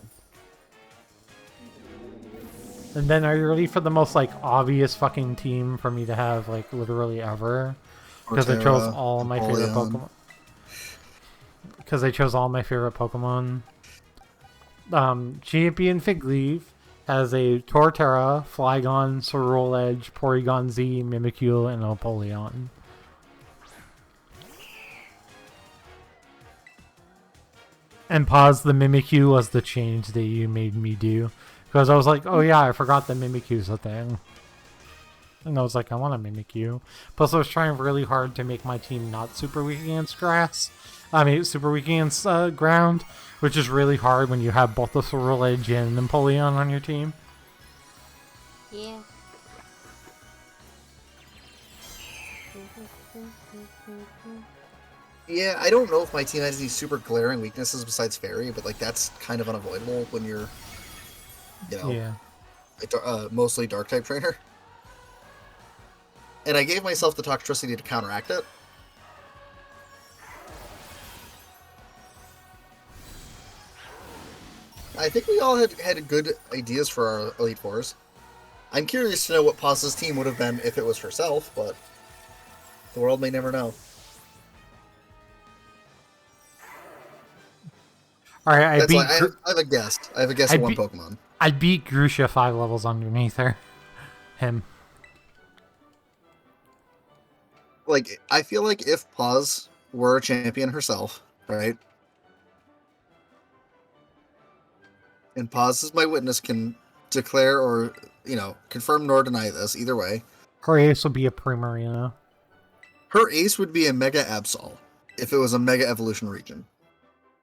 And then, are you ready for the most like obvious fucking team for me to have like literally ever? Because I chose all my favorite Pokemon. Because I chose all my favorite Pokemon. Champion Figleaf has a Torterra, Flygon, Ceruledge, Porygon Z, Mimikyu, and Apollyon. And pause, the Mimikyu was the change that you made me do. Because I was like, oh yeah, I forgot the Mimikyu's a thing. And I was like, I want a Mimikyu. Plus I was trying really hard to make my team not super weak against grass. I mean, super weak against ground. Which is really hard when you have both the Ceruledge and Empoleon on your team. Yeah. Yeah, I don't know if my team has any super glaring weaknesses besides Fairy, but like that's kind of unavoidable when you're, you know, Yeah. mostly Dark type trainer. And I gave myself the Toxtricity to counteract it. I think we all had good ideas for our Elite Fours. I'm curious to know what Paz's team would have been if it was herself, but the world may never know. Alright, I have a guess. I have a guess of one Pokemon. I beat Grusha 5 levels underneath him. Like, I feel like if Paz were a champion herself, right? And Paz, as my witness, can declare or, confirm nor deny this, either way. Her ace will be a Primarina. Her ace would be a Mega Absol, if it was a Mega Evolution region.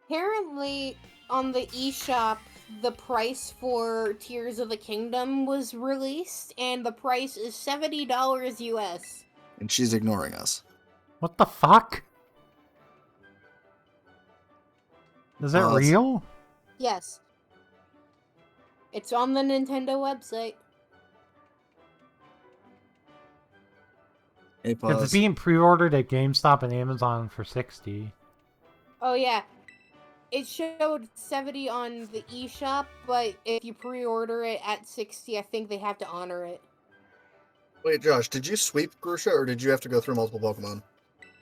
Apparently, on the eShop, the price for Tears of the Kingdom was released, and the price is $70 US. And she's ignoring us. What the fuck? Is that real? Yes. It's on the Nintendo website. Hey, If it's being pre-ordered at GameStop and Amazon for $60. Oh yeah. It showed 70 on the eShop, but if you pre-order it at 60, I think they have to honor it. Wait, Josh, did you sweep Grusha, or did you have to go through multiple Pokemon?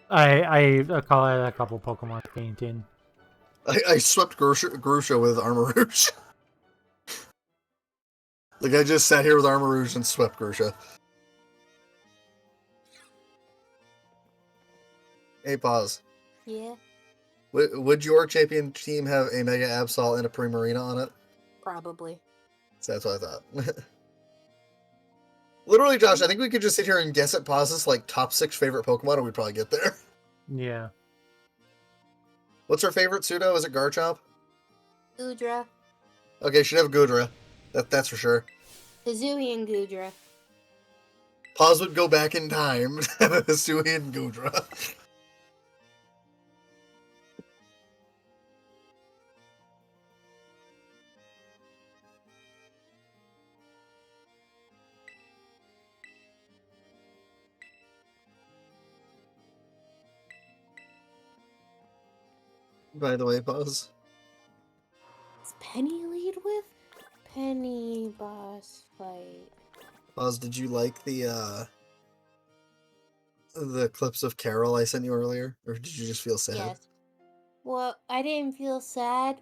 I call it a couple Pokemon painting. I swept Grusha with Armarouge. Like, I just sat here with Armarouge and swept Grusha. Hey, pause. Yeah, Would your champion team have a Mega Absol and a Primarina on it? probably. So that's what I thought. Literally, Josh, I think we could just sit here and guess at Paz's, like, top 6 favorite Pokemon, and we'd probably get there. Yeah. What's her favorite pseudo? Is it Garchomp? Goodra. Okay, she'd have Goodra. That's for sure. Kazooie and Goodra. Paz would go back in time to have a Hisui and Goodra. By the way, Paz. Does Penny lead with? Penny boss fight. Paz, did you like the clips of Carol I sent you earlier? Or did you just feel sad? Yes. Well, I didn't feel sad.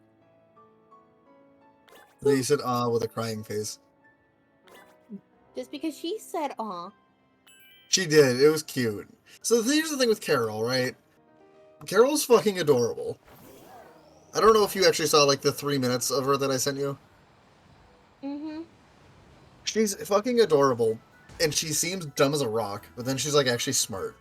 You said with a crying face. Just because she said aw. She did. It was cute. So here's the thing with Carol, right? Carol's fucking adorable. I don't know if you actually saw, like, the 3 minutes of her that I sent you. Mm-hmm. She's fucking adorable, and she seems dumb as a rock, but then she's like actually smart.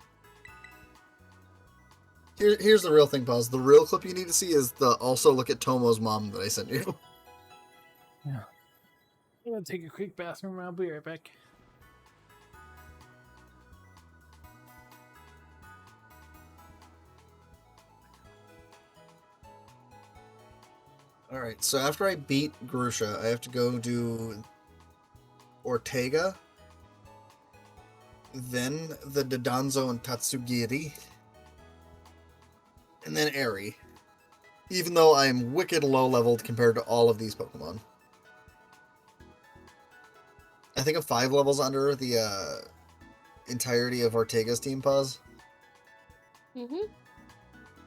Here's the real thing, Pause. The real clip you need to see is the also look at Tomo's mom that I sent you. Yeah. I'm gonna take a quick bathroom. I'll be right back. Alright, so after I beat Grusha, I have to go do Ortega, then the Dodanzo and Tatsugiri, and then Eri. Even though I am wicked low-leveled compared to all of these Pokemon. I think I'm 5 levels under the entirety of Ortega's team, Pause. Mm-hmm.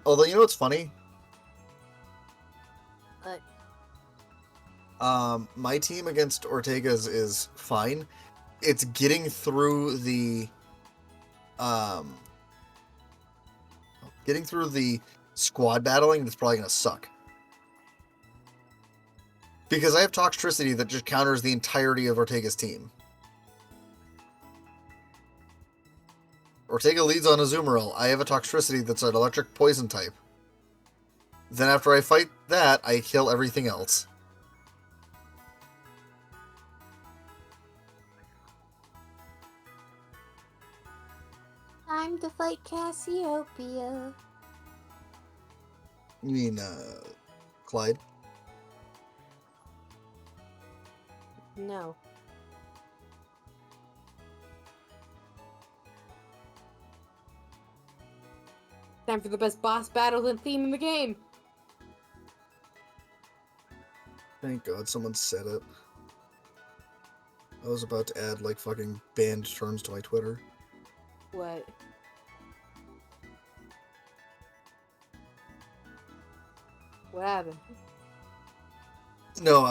Although, you know what's funny? But My team against Ortega's is fine. It's getting through the squad battling that's probably gonna suck. Because I have Toxtricity that just counters the entirety of Ortega's team. Ortega leads on Azumarill. I have a Toxtricity that's an electric poison type. Then after I fight that, I kill everything else. time to fight Cassiopeia. You mean, Clyde? No. Time for the best boss battles and theme in the game. Thank God someone said it. I was about to add, like, fucking banned terms to my Twitter. What? What happened? No,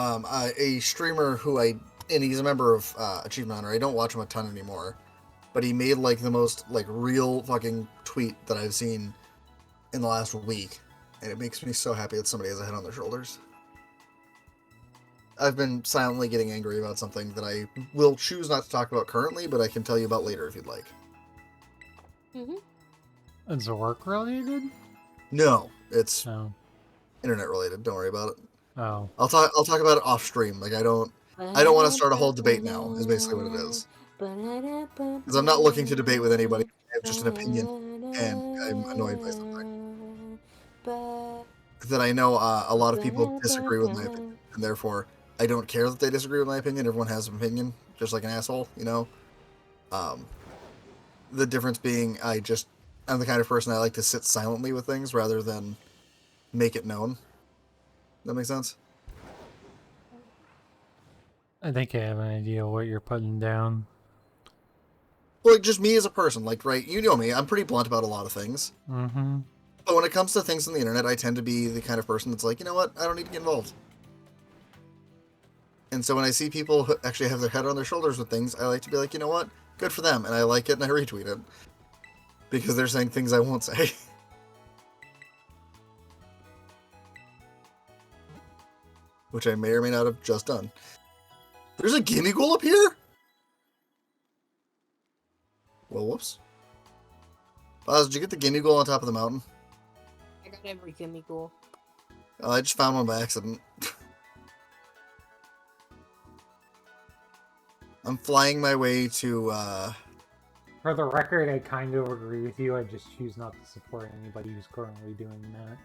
a streamer who and he's a member of Achievement Hunter. I don't watch him a ton anymore, but he made like the most like real fucking tweet that I've seen in the last week, and it makes me so happy that somebody has a head on their shoulders. I've been silently getting angry about something that I will choose not to talk about currently, but I can tell you about later if you'd like. Mm-hmm. Is it work related? No, it's No. internet related. Don't worry about it. Oh. I'll talk about it off stream. Like I don't want to start a whole debate now. Is basically what it is. Because I'm not looking to debate with anybody. I have just an opinion, and I'm annoyed by something that I know a lot of people disagree with my opinion, and therefore I don't care that they disagree with my opinion. Everyone has an opinion, just like an asshole, you know. The difference being, I'm the kind of person I like to sit silently with things rather than make it known. That makes sense? I think I have an idea what you're putting down. Well, like, just me as a person, like, right, you know me, I'm pretty blunt about a lot of things. Mm-hmm. But when it comes to things on the internet, I tend to be the kind of person that's like, you know what, I don't need to get involved. And so when I see people who actually have their head on their shoulders with things, I like to be like, you know what, good for them, and I like it and I retweet it. Because they're saying things I won't say. Which I may or may not have just done. There's a gimme ghoul up here? Well, whoops. Buzz, did you get the gimme ghoul on top of the mountain? I got every gimme ghoul. Oh, I just found one by accident. I'm flying my way to, For the record, I kind of agree with you. I just choose not to support anybody who's currently doing that.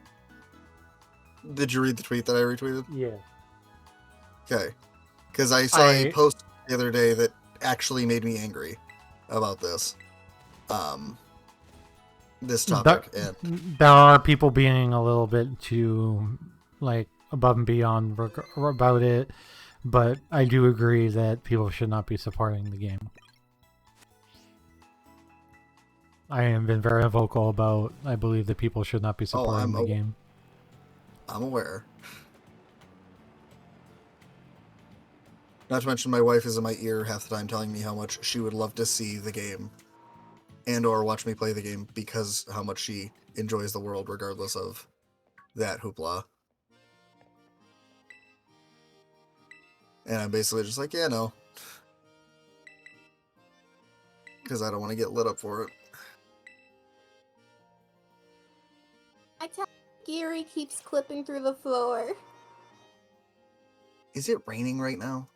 Did you read the tweet that I retweeted? Yeah. Okay. Because I saw a post the other day that actually made me angry about this. This topic. And there are people being a little bit too, like, above and beyond about it, but I do agree that people should not be supporting the game. I have been very vocal about, I believe that people should not be supporting the game. I'm aware. Not to mention my wife is in my ear half the time telling me how much she would love to see the game and or watch me play the game because how much she enjoys the world regardless of that hoopla. And I'm basically just like, yeah, no. because I don't want to get lit up for it. I tell Gary keeps clipping through the floor. Is it raining right now?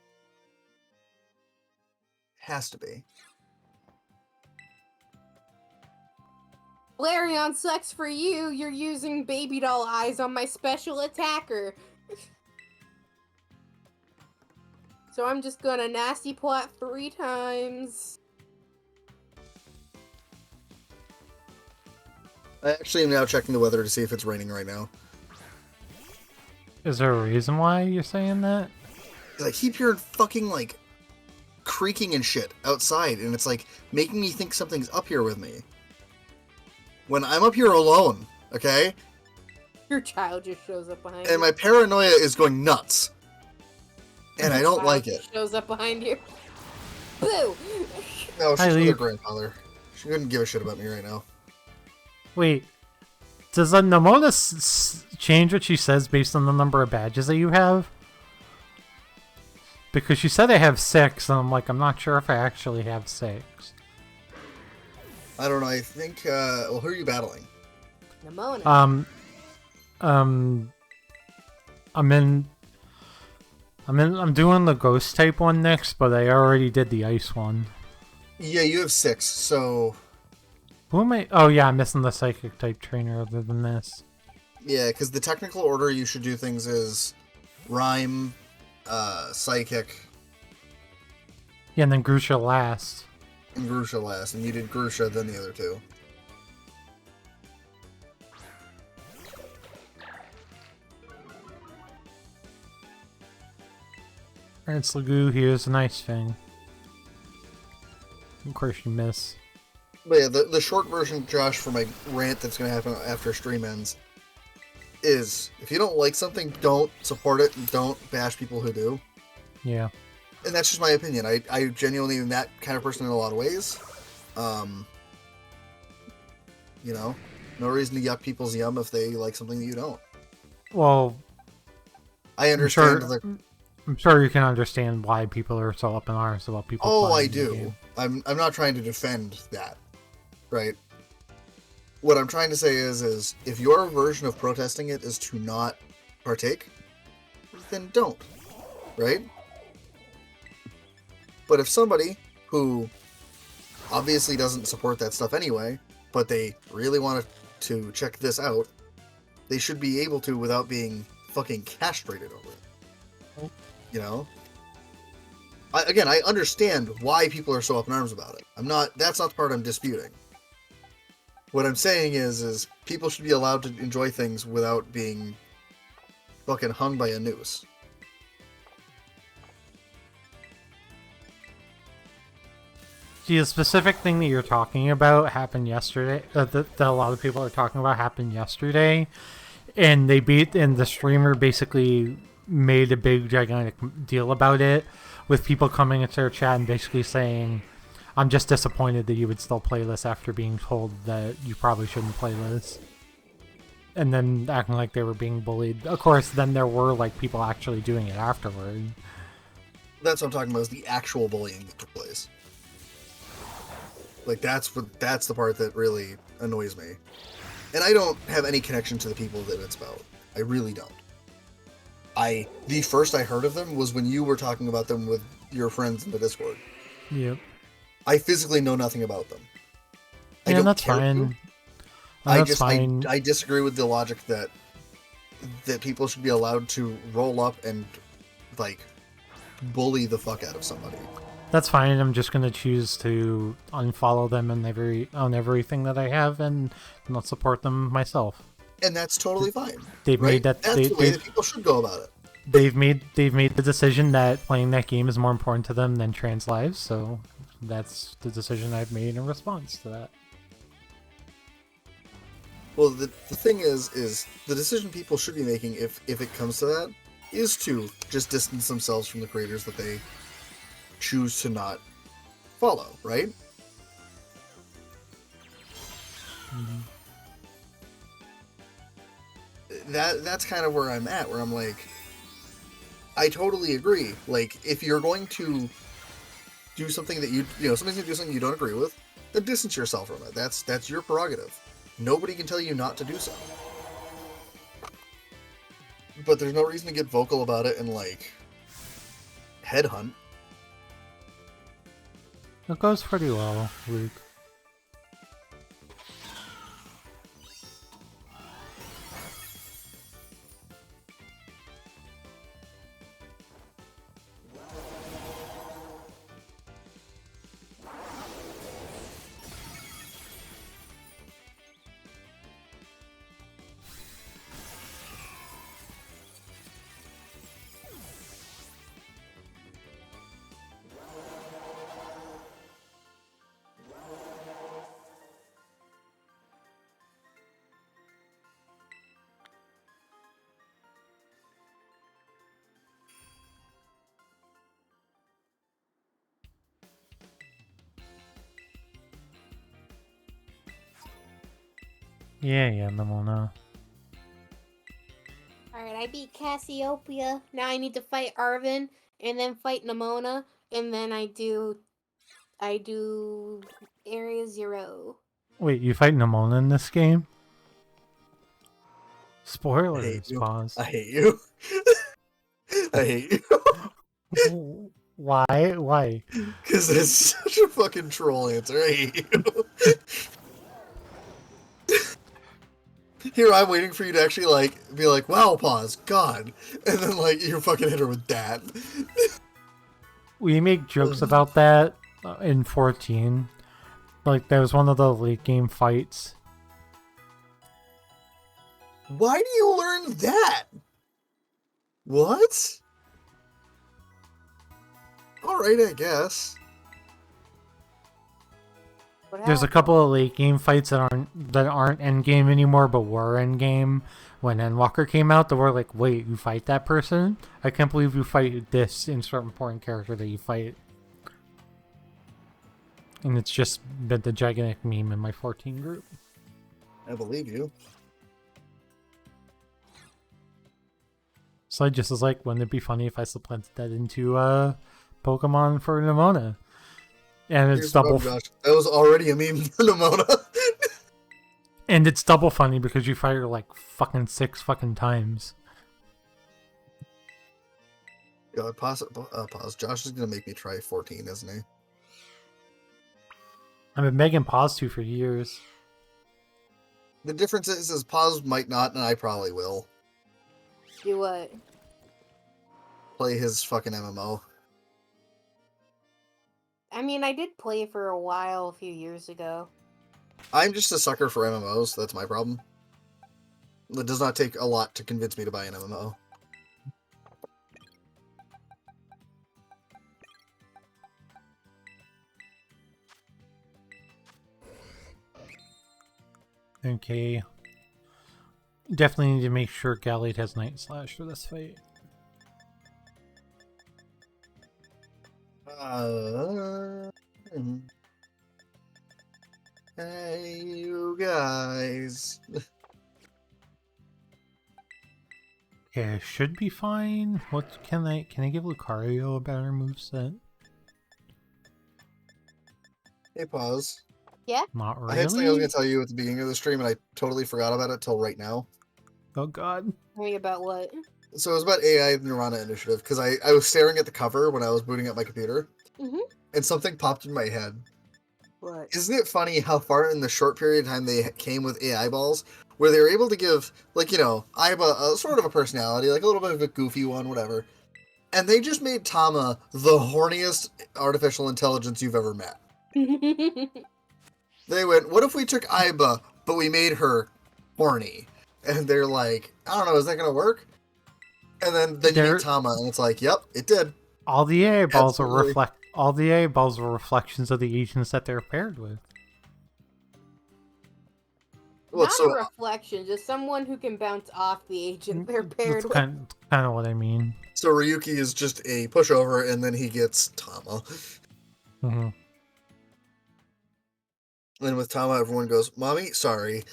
Has to be. Larion, sucks for you. You're using baby doll eyes on my special attacker. So I'm just gonna nasty plot 3 times. I actually am now checking the weather to see if it's raining right now. Is there a reason why you're saying that? 'Cause I keep hearing fucking, like, creaking and shit outside, and it's, like, making me think something's up here with me. When I'm up here alone, okay? Your child just shows up behind you. And my paranoia is going nuts. And I don't like it. Shows up behind you. Boo! No, she's Hi, with her Lee. grandfather. She couldn't give a shit about me right now. Wait, does Namona change what she says based on the number of badges that you have? Because she said I have 6, and I'm like, I'm not sure if I actually have 6. I don't know, I think, well, who are you battling? Nimona. I'm doing the ghost type one next, but I already did the ice one. Yeah, you have 6, so... Who am I? Oh yeah, I'm missing the psychic type trainer other than this. Yeah, because the technical order you should do things is Rhyme, Psychic, Yeah, and then Grusha last. and Grusha last, and you did Grusha, then the other 2. Alright, Slagoo, here's a nice thing. Of course you miss. But yeah, the short version, Josh, for my rant that's going to happen after stream ends, is if you don't like something, don't support it, and don't bash people who do. Yeah. And that's just my opinion. I genuinely am that kind of person in a lot of ways. You know, no reason to yuck people's yum if they like something that you don't. Well, I understand I'm sure you can understand why people are so up in arms about people. Oh, I playing the do. game. I'm not trying to defend that, right? What I'm trying to say is if your version of protesting it is to not partake, then don't, right? But if somebody who obviously doesn't support that stuff anyway, but they really want to check this out, they should be able to without being fucking castrated over it. You know? I understand why people are so up in arms about it. That's not the part I'm disputing. What I'm saying is people should be allowed to enjoy things without being fucking hung by a noose. See, the specific thing that you're talking about happened yesterday. That a lot of people are talking about happened yesterday, and the streamer basically made a big gigantic deal about it, with people coming into their chat and basically saying, "I'm just disappointed that you would still play this after being told that you probably shouldn't play this," and then acting like they were being bullied. Of course, then there were like people actually doing it afterward. That's what I'm talking about, is the actual bullying that took place. Like, that's the part that really annoys me. And I don't have any connection to the people that it's about. I really don't. The first I heard of them was when you were talking about them with your friends in the Discord. Yep. I physically know nothing about them. Yeah, that's fine. That's fine. I disagree with the logic that people should be allowed to roll up and, like, bully the fuck out of somebody. That's fine. I'm just gonna choose to unfollow them on everything that I have and not support them myself. And that's totally fine. They've right? made that. That's the way that people should go about it. They've made the decision that playing that game is more important to them than trans lives. So that's the decision I've made in response to that. Well, the thing is the decision people should be making, if it comes to that, is to just distance themselves from the creators that they choose to not follow, right? Mm-hmm. That's kind of where I'm at, where I'm like, I totally agree. Like, if you're going to do something that somebody's gonna do something you don't agree with, then distance yourself from it. That's your prerogative. Nobody can tell you not to do so. But there's no reason to get vocal about it and like headhunt. It goes pretty well, Luke. Yeah, Nimona. Alright, I beat Cassiopeia. Now I need to fight Arvin, and then fight Nimona, and then I do Area 0. Wait, you fight Nimona in this game? I Spoilers, hate you. pause. I hate you. I hate you. Why? Why? Because that's such a fucking troll answer. I hate you. Here, I'm waiting for you to actually, like, be like, wow, pause, God. And then, like, you fucking hit her with that. We make jokes about that in 14. Like, that was one of the late game fights. Why do you learn that? What? Alright, I guess. What There's a happened? couple of late game fights that aren't end game anymore, but were end game when Endwalker came out. They were like, "Wait, you fight that person? I can't believe you fight this insert important character that you fight." And it's just been the gigantic meme in my 14 group. I believe you. So I just was like, wouldn't it be funny if I supplanted that into Pokemon for Nimona? And it's Here's the double. problem, Josh. That was already a meme for Nimona. And it's double funny because you fight her like fucking 6 fucking times. God, pause. Josh is gonna make me try 14, isn't he? I've been begging Pause to for years. The difference is pause might not, and I probably will Do what? play his fucking MMO. I mean, I did play for a while a few years ago. I'm just a sucker for MMOs. That's my problem. It does not take a lot to convince me to buy an MMO. Okay. Definitely need to make sure Galliard has Night Slash for this fight. Hey, you guys. Okay, I should be fine. What can I give Lucario a better moveset? Hey, pause. Not I had something I was really. gonna tell you at the beginning of the stream, and I totally forgot about it till right now. Oh god. Tell me about what? So it was about AI Nirvana Initiative, because I was staring at the cover when I was booting up my computer, and something popped in my head. What? Isn't it funny how far in the short period of time they came with AI balls, where they were able to give, like, Aiba a sort of a personality, like a little bit of a goofy one, whatever, and they just made Tama the horniest artificial intelligence you've ever met. They went, what if we took Aiba, but we made her horny? And they're like, I don't know, is that going to work? And then you meet Tama, and it's like, yep, it did. All the AI balls Absolutely. all the AI balls are reflections of the agents that they're paired with. Well, Not so a reflection, just someone who can bounce off the agent they're paired That's with. kind of what I mean. so Ryuki is just a pushover, and then he gets Tama. Mhm. And with Tama, everyone goes, Mommy, sorry.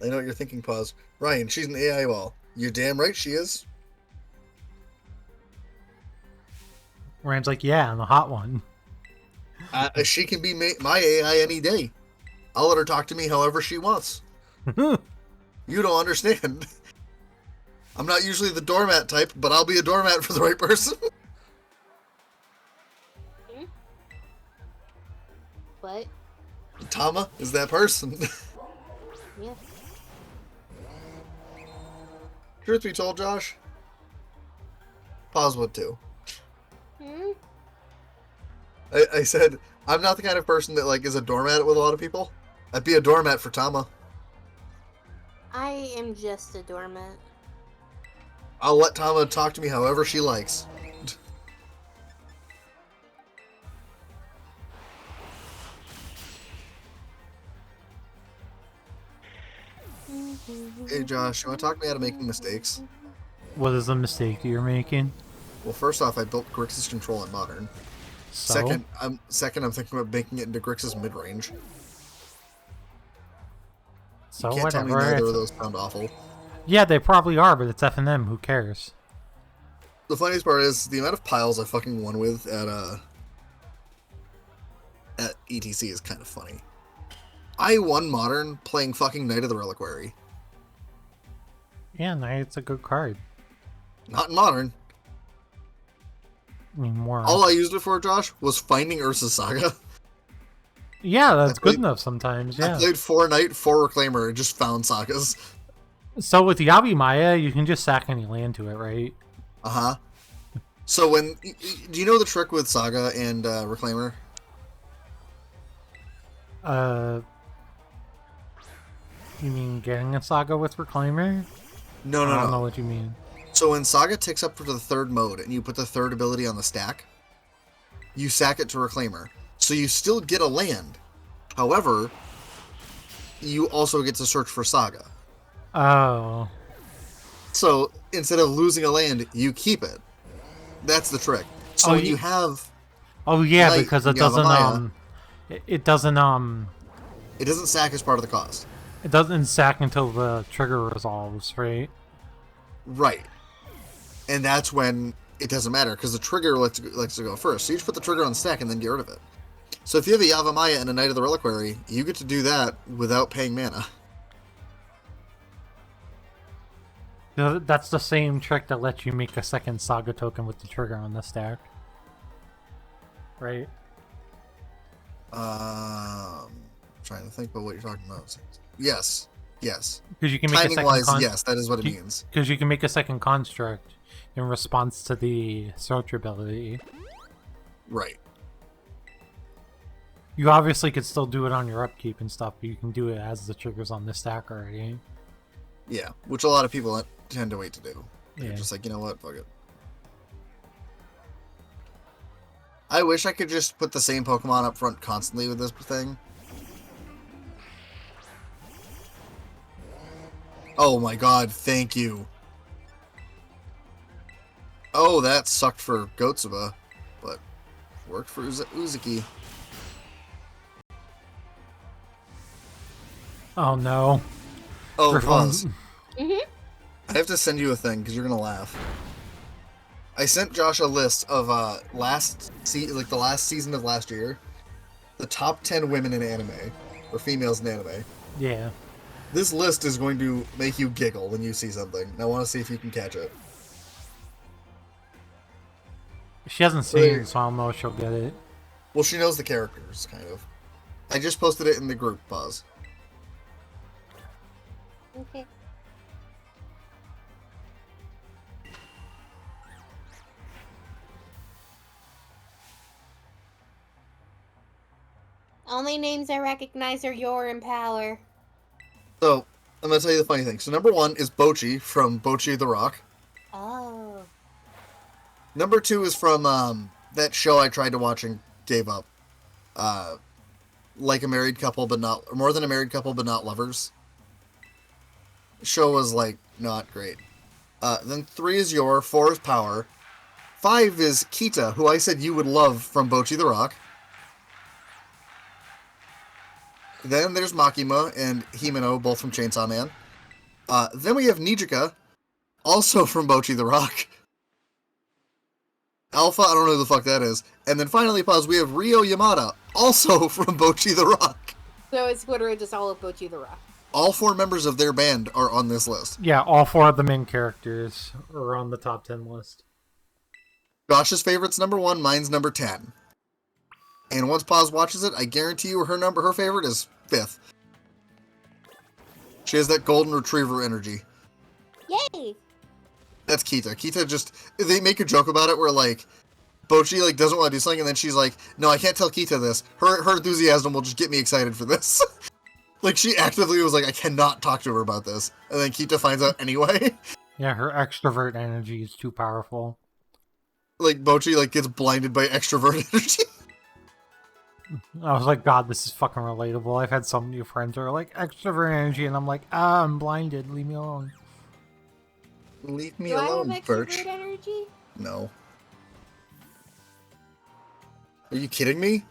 I know what you're thinking, pause. Ryan, she's an AI ball. You're damn right she is. Rand's like, yeah, I'm the hot one. She can be my AI any day. I'll let her talk to me however she wants. You don't understand. I'm not usually the doormat type, but I'll be a doormat for the right person. What? Tama is that person. Yeah. Truth be told, Josh, Paz would too. Hmm? I said, I'm not the kind of person that like is a doormat with a lot of people. I'd be a doormat for Tama. I am just a doormat. I'll let Tama talk to me however she likes. Hey Josh, you want to talk me out of making mistakes? What is the mistake you're making? Well, first off, I built Grixis control in Modern. So? Second, I'm thinking about making it into Grixis mid-range. So You can't tell me whatever. neither of those sound awful. Yeah, they probably are, but it's F&M. Who cares? The funniest part is the amount of piles I fucking won with at ETC is kind of funny. I won Modern playing fucking Knight of the Reliquary. Yeah, Knight's a good card. Not in Modern. I mean, more. All I used it for, Josh, was finding Ursa's Saga. Yeah, that's I played- good enough sometimes, yeah. I played 4 Knight, 4 Reclaimer, and just found Sagas. So with Yabi Maya, you can just sack any land to it, right? Uh-huh. So when... Do you know the trick with Saga and Reclaimer? You mean getting a Saga with Reclaimer? No, I don't know what you mean. So when Saga ticks up to the 3rd mode and you put the 3rd ability on the stack, you sack it to Reclaimer. So you still get a land. However, you also get to search for Saga. Oh. So instead of losing a land, you keep it. That's the trick. So when you have... Oh yeah, Knight because it and doesn't Yavimaya, it doesn't it doesn't sack as part of the cost. it doesn't sack until the trigger resolves, right? Right. And that's when it doesn't matter, because the trigger likes to go first. So you just put the trigger on the stack and then get rid of it. So if you have a Yavimaya and a Knight of the Reliquary, you get to do that without paying mana. That's the same trick that lets you make a second Saga token with the trigger on the stack. Right? Trying to think about what you're talking about. Yes. Yes. Because you can make Timing-wise, yes, that is what it means. Because you can make a second construct in response to the search ability. Right. You obviously could still do it on your upkeep and stuff, but you can do it as the trigger's on the stack already. Yeah, which a lot of people tend to wait to do. They're Yeah. just like, you know what, fuck it. I wish I could just put the same Pokemon up front constantly with this thing. Oh my god, thank you. Oh, that sucked for Gotsuba, but worked for Uzuki. Oh no. Oh, Griffon- pause. Mm-hmm. I have to send you a thing because you're gonna laugh. I sent Josh a list of the last season of last year, the top 10 women in anime or females in anime. Yeah. This list is going to make you giggle when you see something, and I want to see if you can catch it. She hasn't seen Wait. it, so I don't know if she'll get it. Well, she knows the characters, kind of. I just posted it in the group. Pause. Okay. Only names I recognize are Yor and Power. So, I'm going to tell you the funny thing. So, number 1 is Bochi from Bochi the Rock. Oh. Number 2 is from that show I tried to watch and gave up. Like a Married Couple, but not... Or More Than a Married Couple, but Not Lovers. The show was, like, not great. Then 3 is Yor, 4 is Power. 5 is Kita, who I said you would love from Bochi the Rock. Then there's Makima and Himeno, both from Chainsaw Man. Then we have Nijika, also from Bocchi the Rock. Alpha, I don't know who the fuck that is. And then finally, Paz, we have Ryo Yamada, also from Bocchi the Rock. So it's literally just all of Bocchi the Rock. All 4 members of their band are on this list. Yeah, all 4 of the main characters are on the top 10 list. Josh's favorite's number 1, mine's number 10. And once Paz watches it, I guarantee you her favorite is 5th. She has that golden retriever energy. Yay! That's Kita. Kita just, they make a joke about it where, like, Bocchi, like, doesn't want to do something, and then she's like, no, I can't tell Kita this. Her enthusiasm will just get me excited for this. Like, she actively was like, I cannot talk to her about this. And then Kita finds out anyway. Yeah, her extrovert energy is too powerful. Like, Bocchi, like, gets blinded by extrovert energy. I was like, God, this is fucking relatable. I've had so many friends who are like, extrovert energy, and I'm like, I'm blinded. Leave me alone. Leave me Do alone, I have Birch. extrovert energy? No. Are you kidding me?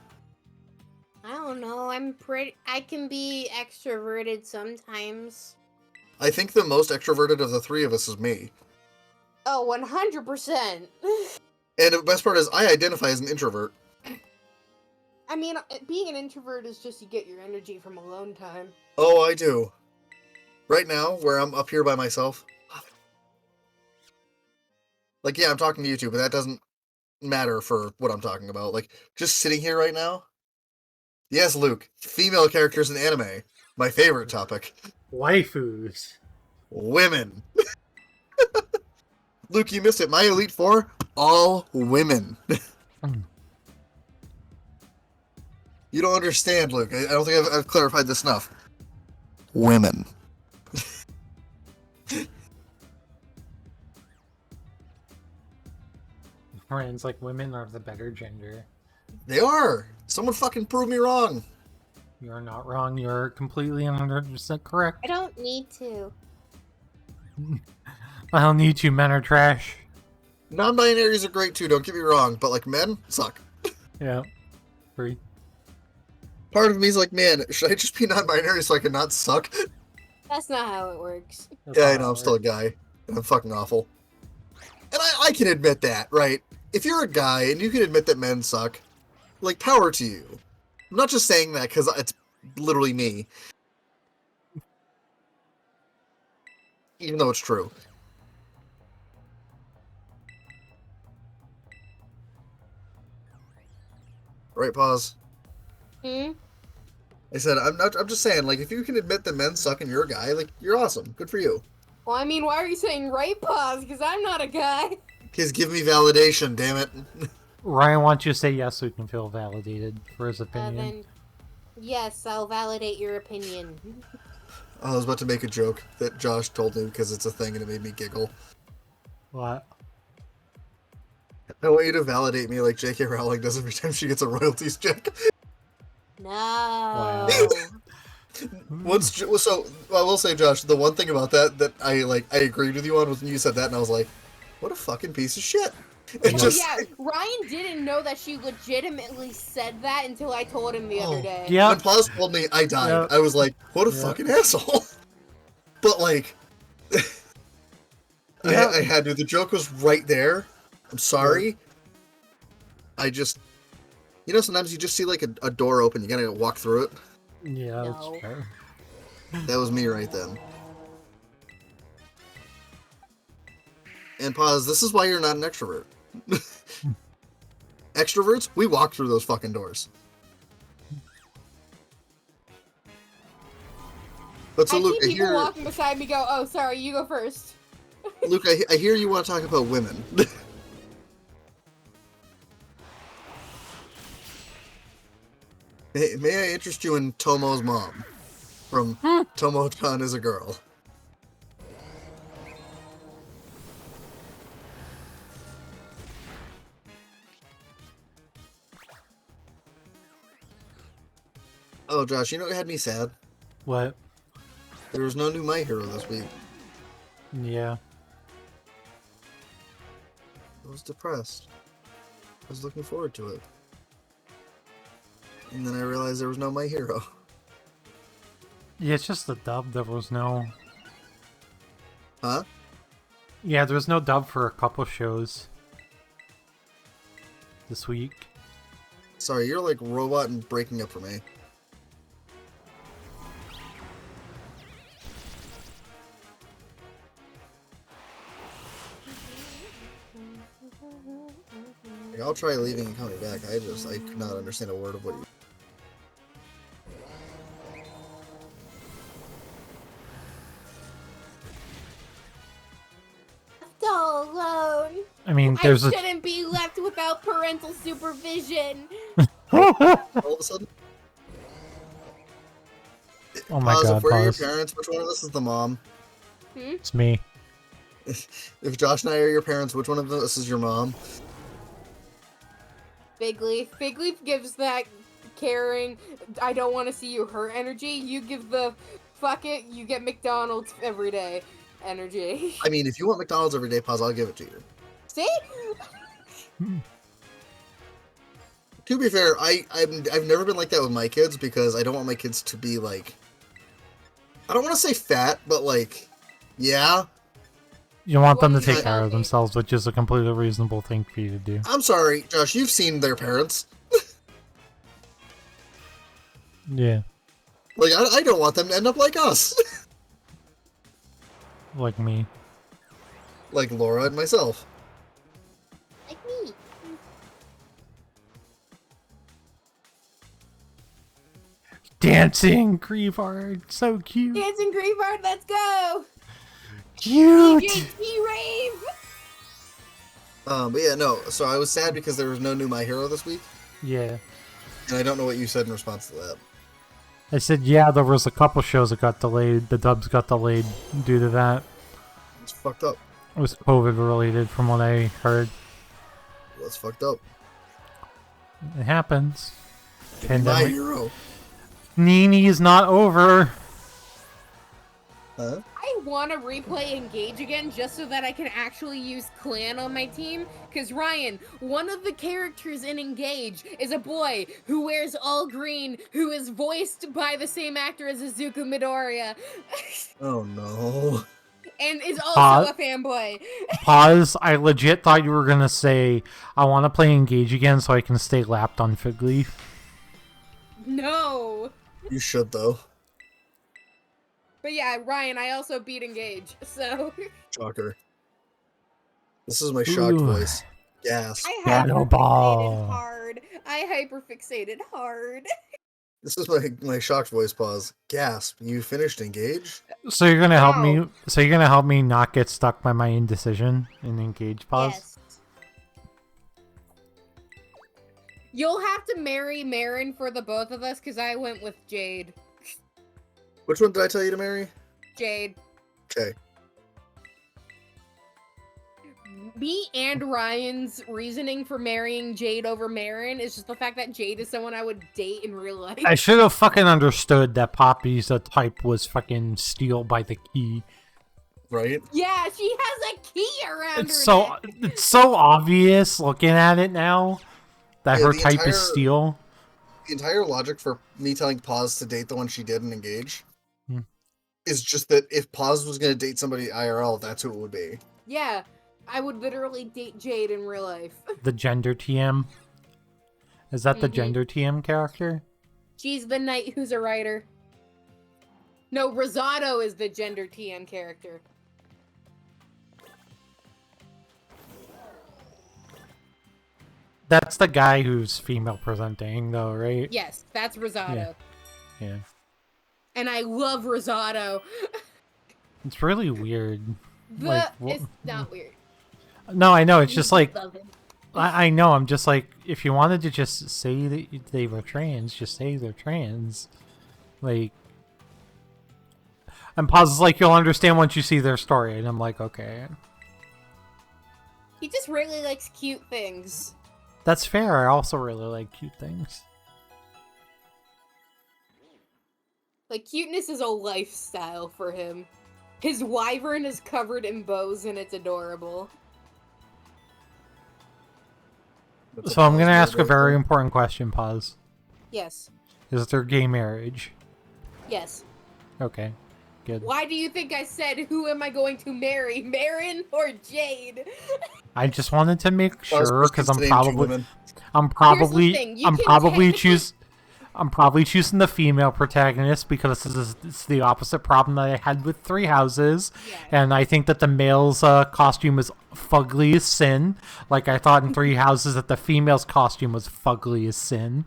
I don't know. I can be extroverted sometimes. I think the most extroverted of the 3 of us is me. Oh, 100%. And the best part is, I identify as an introvert. I mean, being an introvert is just you get your energy from alone time. Oh, I do. Right now, where I'm up here by myself. Like, yeah, I'm talking to you two, but that doesn't matter for what I'm talking about. Like, just sitting here right now. Yes, Luke. Female characters in anime. My favorite topic. Waifus. Women. Luke, you missed it. My Elite Four, all women. You don't understand, Luke. I don't think I've clarified this enough. Women. Ryan's like, women are the better gender. They are. Someone fucking prove me wrong. You're not wrong. You're completely 100% correct. I don't need to. I don't need you. Men are trash. Non-binaries are great too, don't get me wrong, but like men suck. Yeah. Free. Part of me's like, man, should I just be non-binary so I can not suck? That's not how it works. That's Yeah, I how know, it I'm still a works. guy. And I'm fucking awful. And I can admit that, right? If you're a guy and you can admit that men suck, like, power to you. I'm not just saying that because it's literally me. Even though it's true. Right, pause. Hmm? I said, I'm just saying, like, if you can admit that men suck and you're a guy, like, you're awesome. Good for you. Well, I mean, why are you saying right pause? Because I'm not a guy. Because give me validation, damn it. Ryan wants you to say yes so he can feel validated for his opinion. Then, yes, I'll validate your opinion. I was about to make a joke that Josh told me because it's a thing and it made me giggle. What? I want you to validate me like J.K. Rowling does every time she gets a royalties check. No. Wow. So I will say, Josh, the one thing about that I agreed with you on was when you said that, and I was like, what a fucking piece of shit. It Yeah. just, Yeah, Ryan didn't know that she legitimately said that until I told him the other day. Yeah. when Paul's told me, I died. Yeah. I was like, what a Yeah. fucking asshole. But like, Yeah. I had to. The joke was right there. I'm sorry. I just, sometimes you just see like a door open, you gotta walk through it. Yeah, No. that's fair. That was me right then. And pause, this is why you're not an extrovert. Extroverts, we walk through those fucking doors. But so I Luke, see I people hear, walking beside me go, oh, sorry, you go first. Luke, I hear you want to talk about women. May I interest you in Tomo's mom? From Tomo-chan is a Girl. Oh, Josh, you know what had me sad? What? There was no new My Hero this week. Yeah. I was depressed. I was looking forward to it. And then I realized there was no My Hero. Yeah, it's just the dub. There was no... Huh? Yeah, there was no dub for a couple shows this week. Sorry, you're like robot and breaking up for me. Like, I'll try leaving and coming back. I could not understand a word of what you... All alone. I mean, I there's a... shouldn't be left without parental supervision. All of a sudden... Oh my Pause, god, if we're your pause. parents, which one of us is the mom? It's me. If Josh and I are your parents, which one of us is your mom? Big Leaf. Big Leaf gives that caring, I don't want to see you hurt energy. You give the fuck it, you get McDonald's every day energy. I mean, if you want McDonald's every day, pause, I'll give it to you. See? To be fair, I've never been like that with my kids because I don't want my kids to be like... I don't want to say fat, but like, yeah. You want them to take Well, care of themselves, which is a completely reasonable thing for you to do. I'm sorry, Josh, you've seen their parents. Yeah. Like, I don't want them to end up like us. Like me. Like Laura and myself. Like me. Dancing Grievard, so cute. Dancing Grievard, let's go! Cute! EJT rave! But yeah, no, so I was sad because there was no new My Hero this week, Yeah. and I don't know what you said in response to that. I said, yeah, there was a couple shows that got delayed. The dubs got delayed due to that. It's fucked up. It was COVID related from what I heard. That's fucked up. It happens. My Pandemic. Hero. Nini is not over. Huh? I want to replay Engage again just so that I can actually use Clan on my team. Because, Ryan, one of the characters in Engage is a boy who wears all green, who is voiced by the same actor as Izuku Midoriya, Oh no. and is also a fanboy. Pause. I legit thought you were going to say, I want to play Engage again so I can stay lapped on Fig Leaf. No. You should, though. But yeah, Ryan, I also beat Engage, so... Shocker. This is my shocked Ooh. voice. Yes. I Battle hyperfixated Ball. hard. I hyperfixated hard. This is my shocked voice pause. Gasp. You finished Engage? So you're going to help Wow. me. So you're going to help me not get stuck by my indecision in Engage. Pause. Yes. You'll have to marry Marin for the both of us, because I went with Jade. Which one did I tell you to marry? Jade. Okay. Me and Ryan's reasoning for marrying Jade over Marin is just the fact that Jade is someone I would date in real life. I should have fucking understood that Poppy's type was fucking steal by the key. Right? Yeah, she has a key around It's her so neck. it's so obvious looking at it now that Yeah, her the type entire- is steal. The entire logic for me telling Pause to date the one she did in Engage Hmm. is just that if Pause was going to date somebody IRL, that's who it would be. Yeah, I would literally date Jade in real life. The gender TM. Is that the Mhm. gender TM character? She's the knight who's a writer. No, Rosado is the gender TM character. That's the guy who's female presenting, though, right? Yes, that's Rosado. Yeah. And I love Rosado. It's really weird. Like, It's not weird. No, I know. It's just like Love him. I know. I'm just like, if you wanted to just say that they were trans, just say they're trans. Like, and Pause is like, you'll understand once you see their story, and I'm like, okay, He just really likes cute things. that's fair. I also really like cute things. Like, cuteness is a lifestyle for him. His wyvern is covered in bows and it's adorable. That's So I'm Pause gonna ask a right very there. important question. Pause. Yes. Is there gay marriage? Yes. Okay. Good. Why do you think I said, who am I going to marry, Marin or Jade? I just wanted to make I was sure because supposed to name two women. I'm thing, you can probably technically- I'm probably choosing the female protagonist because it's the opposite problem that I had with Three Houses, Yeah. and I think that the male's costume is fugly as sin. Like I thought in Three Houses that the female's costume was fugly as sin.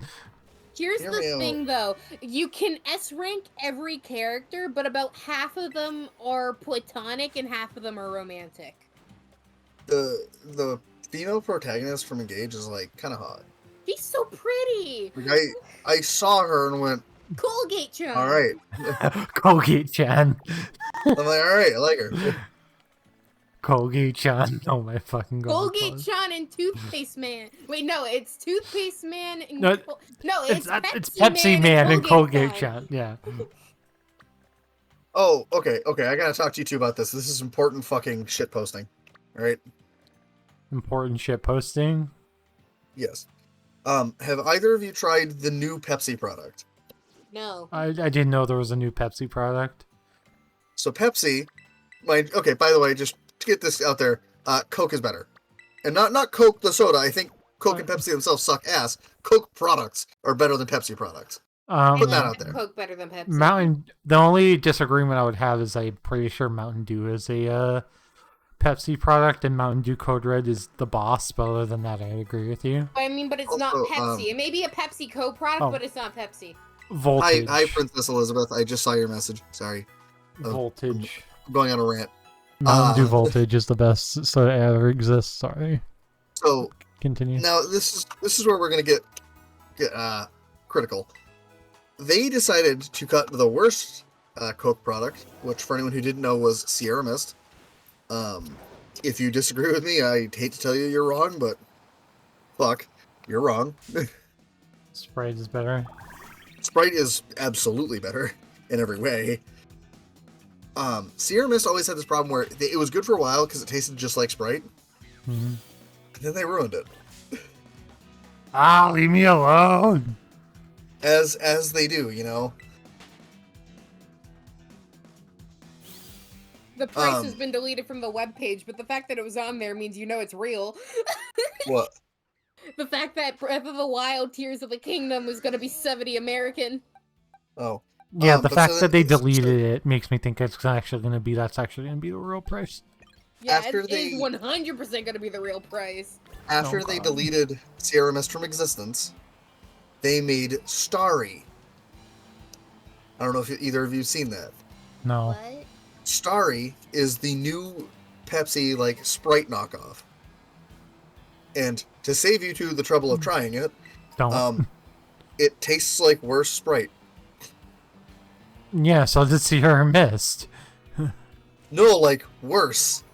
Here's Hear the me out. thing, though. You can S-rank every character, but about half of them are platonic and half of them are romantic. The female protagonist from Engage is like kind of hot. She's so pretty! Like I saw her and went, Colgate John! all right. Colgate-chan. I'm like, all right, I like her. Colgate-chan. Oh my fucking god. Colgate John and Toothpaste Man. Wait, no, it's Toothpaste Man and No, it's Pepsi Man and Colgate Colgate-chan. Yeah. Oh, okay. I gotta talk to you two about this. This is important fucking shit posting. All right? Important shit posting. Yes. Have either of you tried the new Pepsi product? No. I didn't know there was a new Pepsi product. So Pepsi, by the way, just to get this out there, Coke is better. And not Coke the soda. I think Coke and Pepsi themselves suck ass. Coke products are better than Pepsi products. Put that out there. Coke better than Pepsi. The only disagreement I would have is I'm pretty sure Mountain Dew is a Pepsi product and Mountain Dew Code Red is the boss, but other than that I agree with you. I mean, but it's not Also, Pepsi. It may be a PepsiCo product, but it's not Pepsi. Voltage. Hi, Princess Elizabeth. I just saw your message. Sorry. Voltage. I'm going on a rant. Mountain Dew Voltage is the best soda ever exists. Sorry. So Continue. now this is where we're gonna get critical. They decided to cut the worst Coke product, which for anyone who didn't know was Sierra Mist. If you disagree with me, I hate to tell you you're wrong, but fuck, you're wrong. Sprite is better. Sprite is absolutely better in every way. Sierra Mist always had this problem where it was good for a while because it tasted just like Sprite, Mm-hmm. and then they ruined it. Leave me alone. As they do, you know. The price has been deleted from the webpage, but the fact that it was on there means you know it's real. What? The fact that Breath of the Wild Tears of the Kingdom was going to be 70 American. Oh. Yeah, the but fact so that they so- deleted it makes me think that's actually going to be the real price. Yeah, After it is 100% going to be the real price. After Oh, they God. deleted Sierra Mist from existence, they made Starry. I don't know if either of you've seen that. No. What? Starry is the new Pepsi, like, Sprite knockoff. And to save you two the trouble of trying it, Don't. it tastes like worse Sprite. Yeah, so did Sierra Mist. No, like, worse.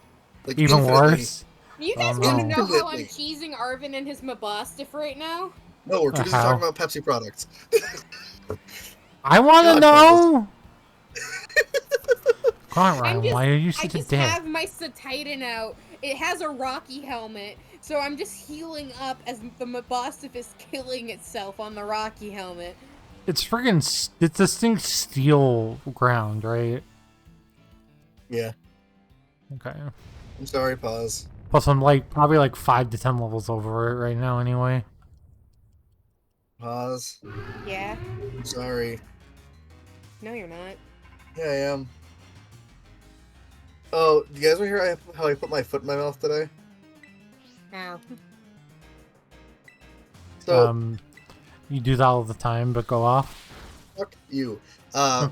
Like, Even infinitely. worse? You guys Oh, want to no. know how I'm Infinitely. cheesing Arvin and his Mabostif right now? No, we're too busy How? talking about Pepsi products. I want to God, know! God, I'm Ryan, just- why are you I such a just dick? have my Satitan out. It has a Rocky helmet, so I'm just healing up as the Mabostif is killing itself on the Rocky helmet. It's friggin' it's this thing's steel ground, right? Yeah. Okay. I'm sorry, pause. Plus, I'm probably 5 to 10 levels over it right now, anyway. Pause. Yeah? I'm sorry. No, you're not. Yeah, I am. Oh, do you guys want to hear how I put my foot in my mouth today? Ow. So, You do that all the time, but go off. fuck you. My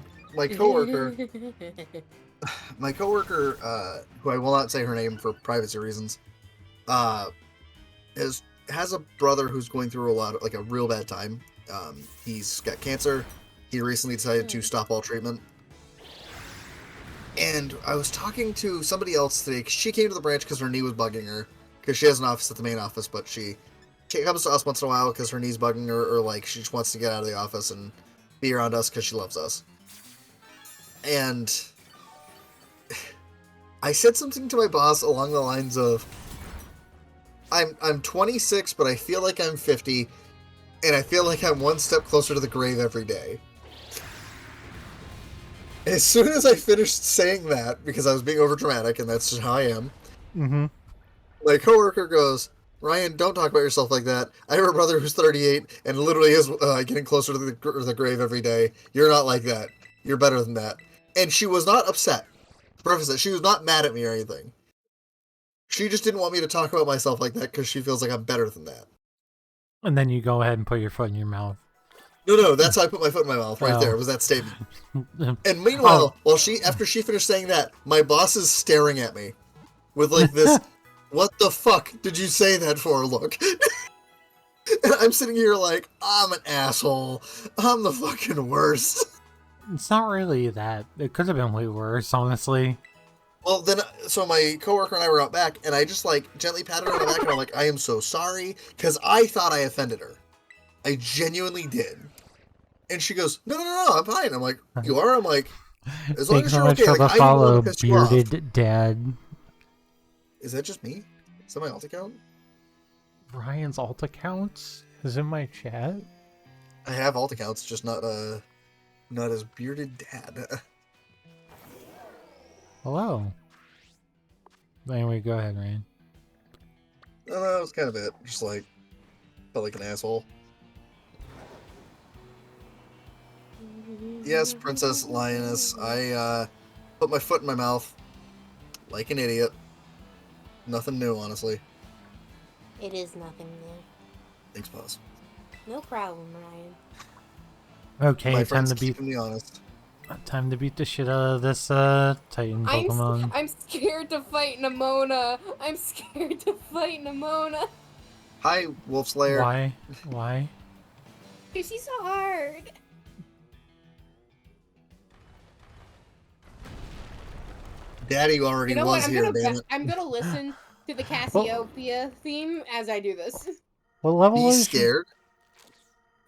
coworker, who I will not say her name for privacy reasons, has a brother who's going through a real bad time. He's got cancer. He recently decided to stop all treatment. And I was talking to somebody else today. She came to the branch because her knee was bugging her. Because she has an office at the main office, but she comes to us once in a while because her knee's bugging her, or she just wants to get out of the office and be around us because she loves us. And I said something to my boss along the lines of, I'm 26, but I feel like I'm 50, and I feel like I'm one step closer to the grave every day. As soon as I finished saying that, because I was being overdramatic, and that's just how I am, my coworker goes, Ryan, don't talk about yourself like that. I have a brother who's 38 and literally is getting closer to the grave every day. You're not like that. You're better than that. And she was not upset. Preface it, she was not mad at me or anything. She just didn't want me to talk about myself like that because she feels like I'm better than that. And then you go ahead and put your foot in your mouth. No, that's how I put my foot in my mouth right there, was that statement. And meanwhile, after she finished saying that, my boss is staring at me with like this, what the fuck did you say that for look? And I'm sitting here like, I'm an asshole. I'm the fucking worst. It's not really that. It could have been way worse, honestly. Well, then, so my coworker and I were out back, and I just like gently patted her on the back, and I'm like, I am so sorry, because I thought I offended her. I genuinely did. And she goes, no, I'm fine. I'm like, you are? I'm like, as long as you're okay. Like, I don't want to piss you off. Bearded Dad. Is that just me? Is that my alt account? Ryan's alt account is in my chat. I have alt accounts, just not as bearded dad. Hello. Anyway, go ahead, Ryan. No, that was kind of it. Just like, felt like an asshole. Yes, Princess Lioness, I put my foot in my mouth like an idiot. Nothing new, honestly. It is nothing new. Thanks, Poz. No problem, Ryan. Okay, My time friends to beat. keeping me honest. Time to beat the shit out of this Titan Pokemon. I'm scared to fight Nemona. I'm scared to fight Nemona. Hi, Wolf Slayer. Why? Because she's so hard. Daddy already You know was what? here, damn it. I'm gonna listen to the Cassiopeia theme as I do this. What level Be is scared?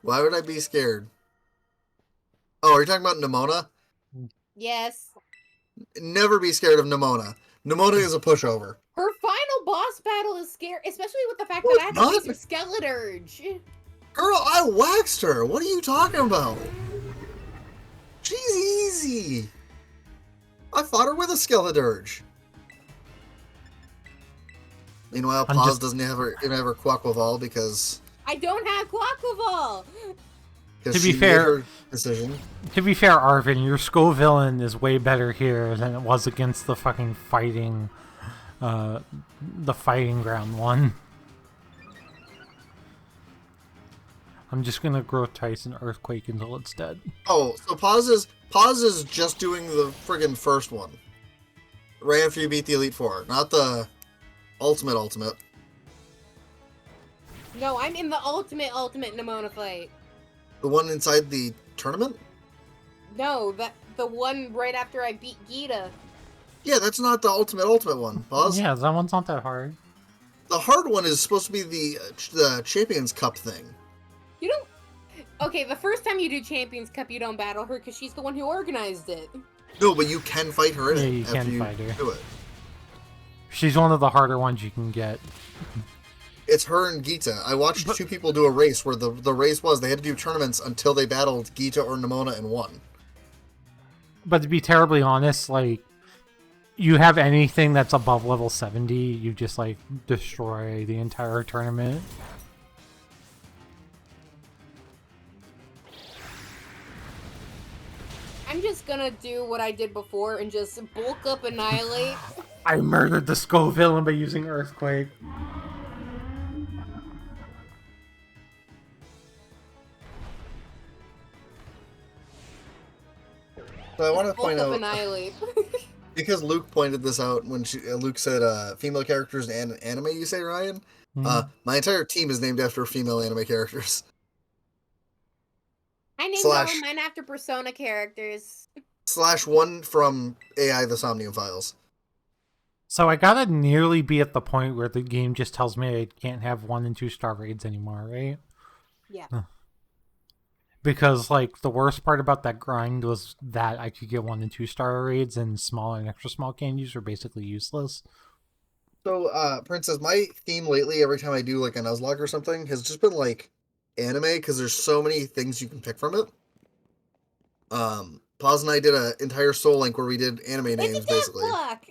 Why would I be scared? Oh, are you talking about Nemona? Yes. Never be scared of Nemona. Nemona is a pushover. Her final boss battle is scary, especially with the fact No, that I have it's to use her Skeleturge. Girl, I waxed her. What are you talking about? She's easy. I fought her with a Skeleturge. Meanwhile, Poz doesn't have her Quaquaval because... I don't have Quaquaval! To be fair, Arvin, your school villain is way better here than it was against the fucking fighting ground one. I'm just gonna grow Tyson Earthquake until it's dead. Oh, so Poz is just doing the friggin' first one. Right after you beat the Elite Four, not the ultimate. No, I'm in the ultimate Nemona fight. The one inside the tournament? No, the one right after I beat Gita. Yeah, that's not the ultimate one, Poz. Yeah, that one's not that hard. The hard one is supposed to be the Champions Cup thing. You don't... Okay, the first time you do Champions Cup, you don't battle her because she's the one who organized it. No, but you can fight her in it. You after can fight her. Do it. She's one of the harder ones you can get. It's her and Gita. I watched two people do a race where the race was they had to do tournaments until they battled Gita or Nemona and won. But to be terribly honest, like, you have anything that's above level 70, you just, like, destroy the entire tournament. I'm just gonna do what I did before and just bulk up Annihilate. I murdered the skull villain by using Earthquake. So I want to Bulk point up out, Annihilate. because Luke pointed this out when Luke said female characters and anime, you say, Ryan? My entire team is named after female anime characters. I named all of mine after Persona characters. /1 from AI The Somnium Files. So I gotta nearly be at the point where the game just tells me I can't have 1 and 2 star raids anymore, right? Yeah. Because, like, the worst part about that grind was that I could get 1 and 2 star raids, and small and extra small candies were basically useless. So, Princess, my theme lately, every time I do, like, a Nuzlocke or something, has just been, like, anime, because there's so many things you can pick from it. Paz and I did an entire Soul Link where we did anime names, It's a dev basically. block.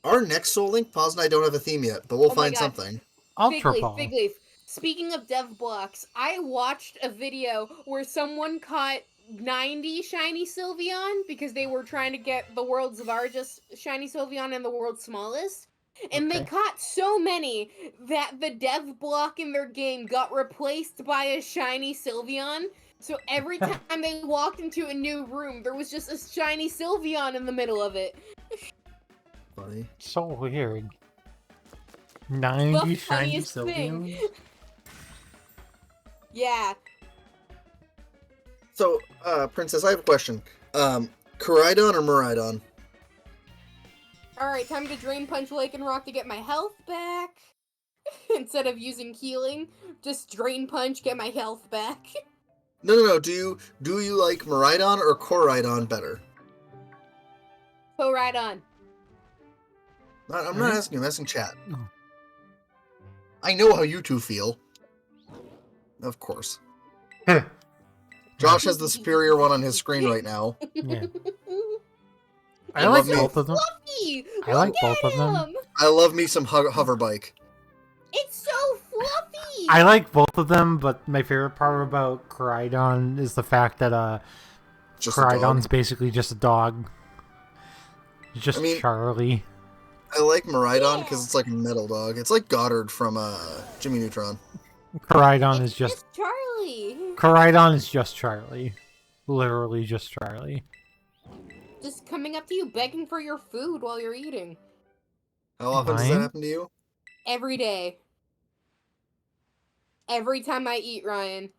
Our next Soul Link, Paz and I don't have a theme yet, but we'll Oh my find God. something. Ultra Fig Ball. Leaf. Speaking of dev blocks, I watched a video where someone caught 90 shiny Sylveon because they were trying to get the world's largest shiny Sylveon and the world's smallest. And they Okay. caught so many that the dev block in their game got replaced by a shiny Sylveon. So every time they walked into a new room, there was just a shiny Sylveon in the middle of it. Funny. So weird. 90 shiny funniest thing. Sylveons? Yeah. So, Princess, I have a question. Koraidon or Miraidon? Alright, time to Drain Punch Lake and Rock to get my health back. Instead of using healing, just Drain Punch, get my health back. No. Do you like Miraidon or Koraidon better? Go right on. I'm not asking you, I'm asking chat. No. I know how you two feel. Of course. Josh has the superior one on his screen right now. Yeah. I I like love both of them. Fluffy! I like Look both at of them. him! I love me some hover bike. It's so fluffy! I like both of them, but my favorite part about Koraidon is the fact that Just a dog. Koraidon's basically just a dog. He's just I mean- Charlie. I like Miraidon Yeah. because it's like a metal dog. It's like Goddard from Jimmy Neutron. Koraidon is It's just Charlie. Koraidon is just Charlie. Literally just Charlie. Just coming up to you begging for your food while you're eating. How often does that Mine? happen to you? Every day. Every time I eat, Ryan.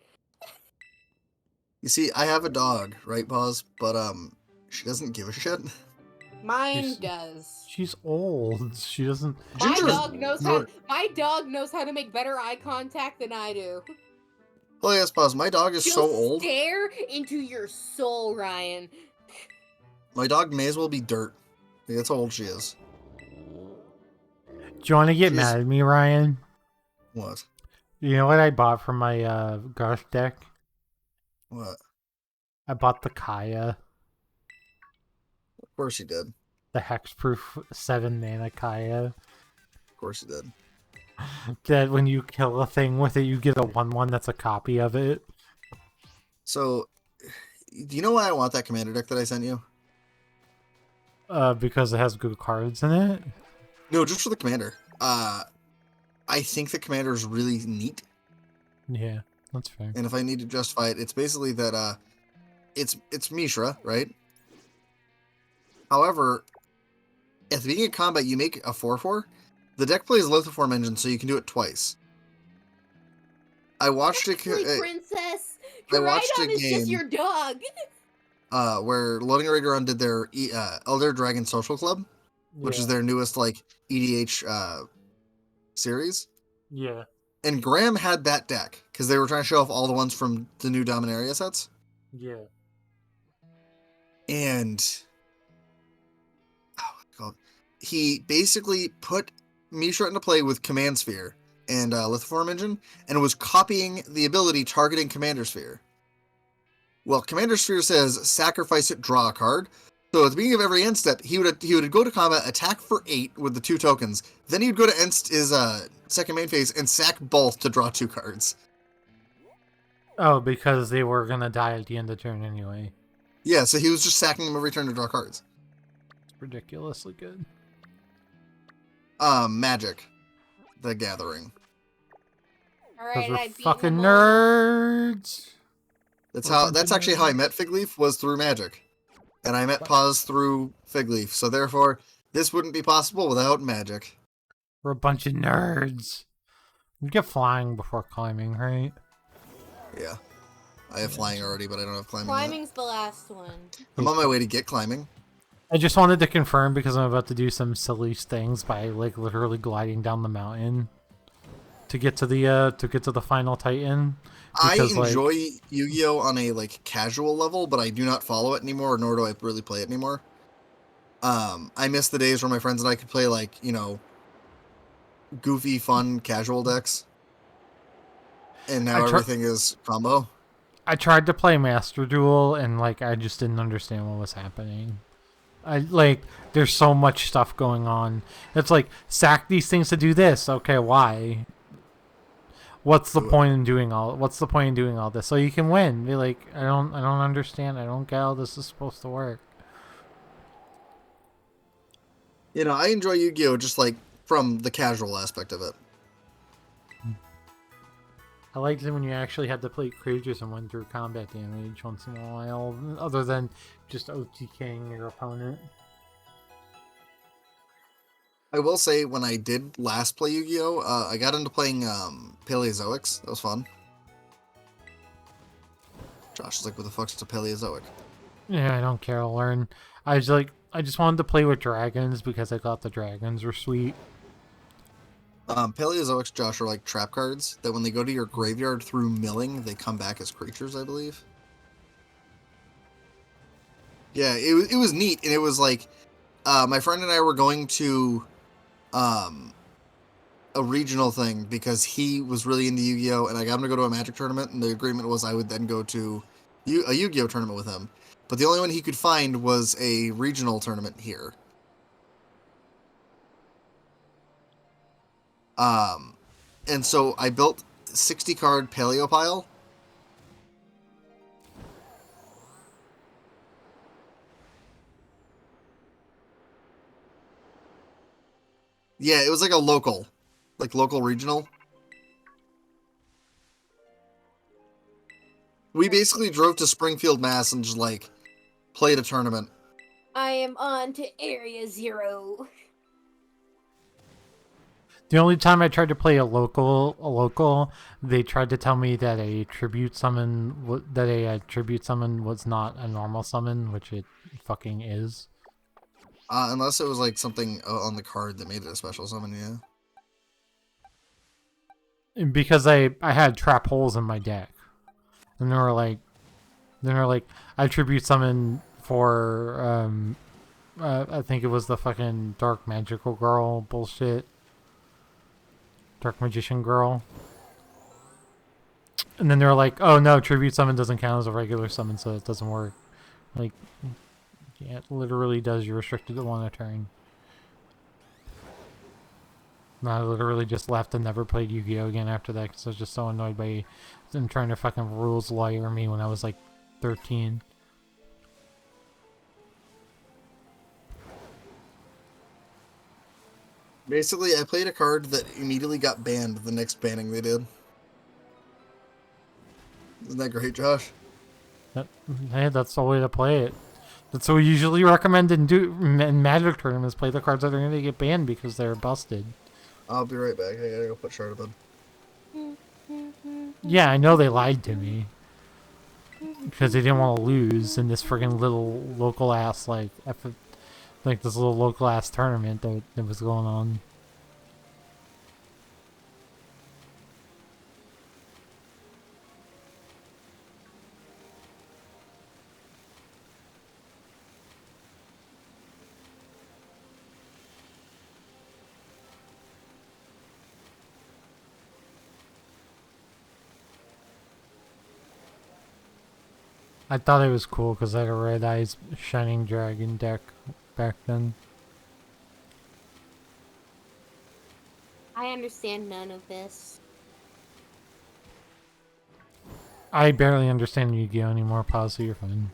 You see, I have a dog, right, Pause? But she doesn't give a shit. Mine She's- does. She's old. She doesn't. My Ginger is dog knows more- my dog knows how to make better eye contact than I do. Oh yes, Pause. My dog is She'll so old. stare into your soul, Ryan. My dog may as well be dirt. Like, that's how old she is. Do you want to get She's- mad at me, Ryan? What? You know what I bought from my Garth deck? What? I bought the Kaya, Of course you did. the hexproof 7 mana Kaya. Of course you did. That when you kill a thing with it, you get a 1/1 that's a copy of it. So, do you know why I want that commander deck that I sent you? Because it has good cards in it. No, just for the commander. I think the commander is really neat, Yeah, that's fair. and if I need to justify it, it's basically that it's Mishra, right? However, at the beginning of combat, you make a 4/4. The deck plays Lithoform Engine, so you can do it twice. I watched it. Actually, Princess, I watched a Koraidon is just game- your dog. Where Loading Rigger did their Elder Dragon Social Club, which is their newest like EDH series. Yeah. And Graham had that deck because they were trying to show off all the ones from the new Dominaria sets. Yeah. And he basically put Mishra into play with Command Sphere and Lithoform Engine, and was copying the ability targeting Commander Sphere. Well, Commander Sphere says sacrifice it, draw a card. So at the beginning of every end step, he would go to combat, attack for 8 with the 2 tokens. Then he'd go to his second main phase and sack both to draw 2 cards. Oh, because they were gonna die at the end of turn anyway. Yeah, so he was just sacking them every turn to draw cards. It's ridiculously good. Magic. The Gathering. Alright, Because I we're beat fucking him all. nerds. That's actually how I met Figleaf, was through Magic. And I met Paz through Figleaf, so therefore, this wouldn't be possible without Magic. We're a bunch of nerds. We get flying before climbing, right? Yeah. I have flying already, but I don't have climbing yet. Climbing's the last one. I'm on my way to get climbing. I just wanted to confirm because I'm about to do some silly things by like literally gliding down the mountain to get to the final Titan. I Because, like- enjoy Yu-Gi-Oh! On a like casual level, but I do not follow it anymore, nor do I really play it anymore. I miss the days where my friends and I could play like, goofy, fun, casual decks. And now I try- everything is combo. I tried to play Master Duel and like I just didn't understand what was happening. There's so much stuff going on. It's like sack these things to do this. Okay, why? What's the point in doing all this? So you can win. Be like, I don't understand. I don't get how this is supposed to work. You know, I enjoy Yu-Gi-Oh! Just like from the casual aspect of it. I liked it when you actually had to play creatures and went through combat damage once in a while, other than just OTKing your opponent. I will say, when I did last play Yu-Gi-Oh! I got into playing Paleozoics. That was fun. Josh is like, what the fuck's a Paleozoic? Yeah, I don't care to learn. I just wanted to play with dragons because I thought the dragons were sweet. Paleozoics, Josh, are like trap cards that when they go to your graveyard through milling, they come back as creatures, I believe. Yeah, it was neat, and it was like, my friend and I were going to a regional thing because he was really into Yu-Gi-Oh! And I got him to go to a Magic tournament, and the agreement was I would then go to a Yu-Gi-Oh! Tournament with him. But the only one he could find was a regional tournament here. And so I built 60 card Paleo Pile. Yeah, it was like a local regional. We basically drove to Springfield, Mass, and just like played a tournament. I am on to Area 0. The only time I tried to play a local, they tried to tell me that a tribute summon was not a normal summon, which it fucking is. Unless it was like something on the card that made it a special summon, yeah. Because I had trap holes in my deck, and they were like, I tribute summon for I think it was the fucking Dark Magical Girl bullshit. Dark Magician Girl. And then they're like, oh no, Tribute Summon doesn't count as a regular summon, so it doesn't work. Like, yeah, it literally does. You're restricted to one a turn. And I literally just left and never played Yu-Gi-Oh! Again after that because I was just so annoyed by them trying to fucking rules lawyer me when I was like 13. Basically, I played a card that immediately got banned the next banning they did. Isn't that great, Josh? Hey, that's the way to play it. That's what we usually recommend in Magic tournaments. Play the cards that are going to get banned because they're busted. I'll be right back. I gotta go put Shard to bed. Yeah, I know they lied to me. Because they didn't want to lose in this friggin' little local ass, this little local ass tournament that was going on. I thought it was cool because I had a Red Eyes Shining Dragon deck back then. I understand none of this. I barely understand Yu-Gi-Oh! Anymore, Pause, so you're fine.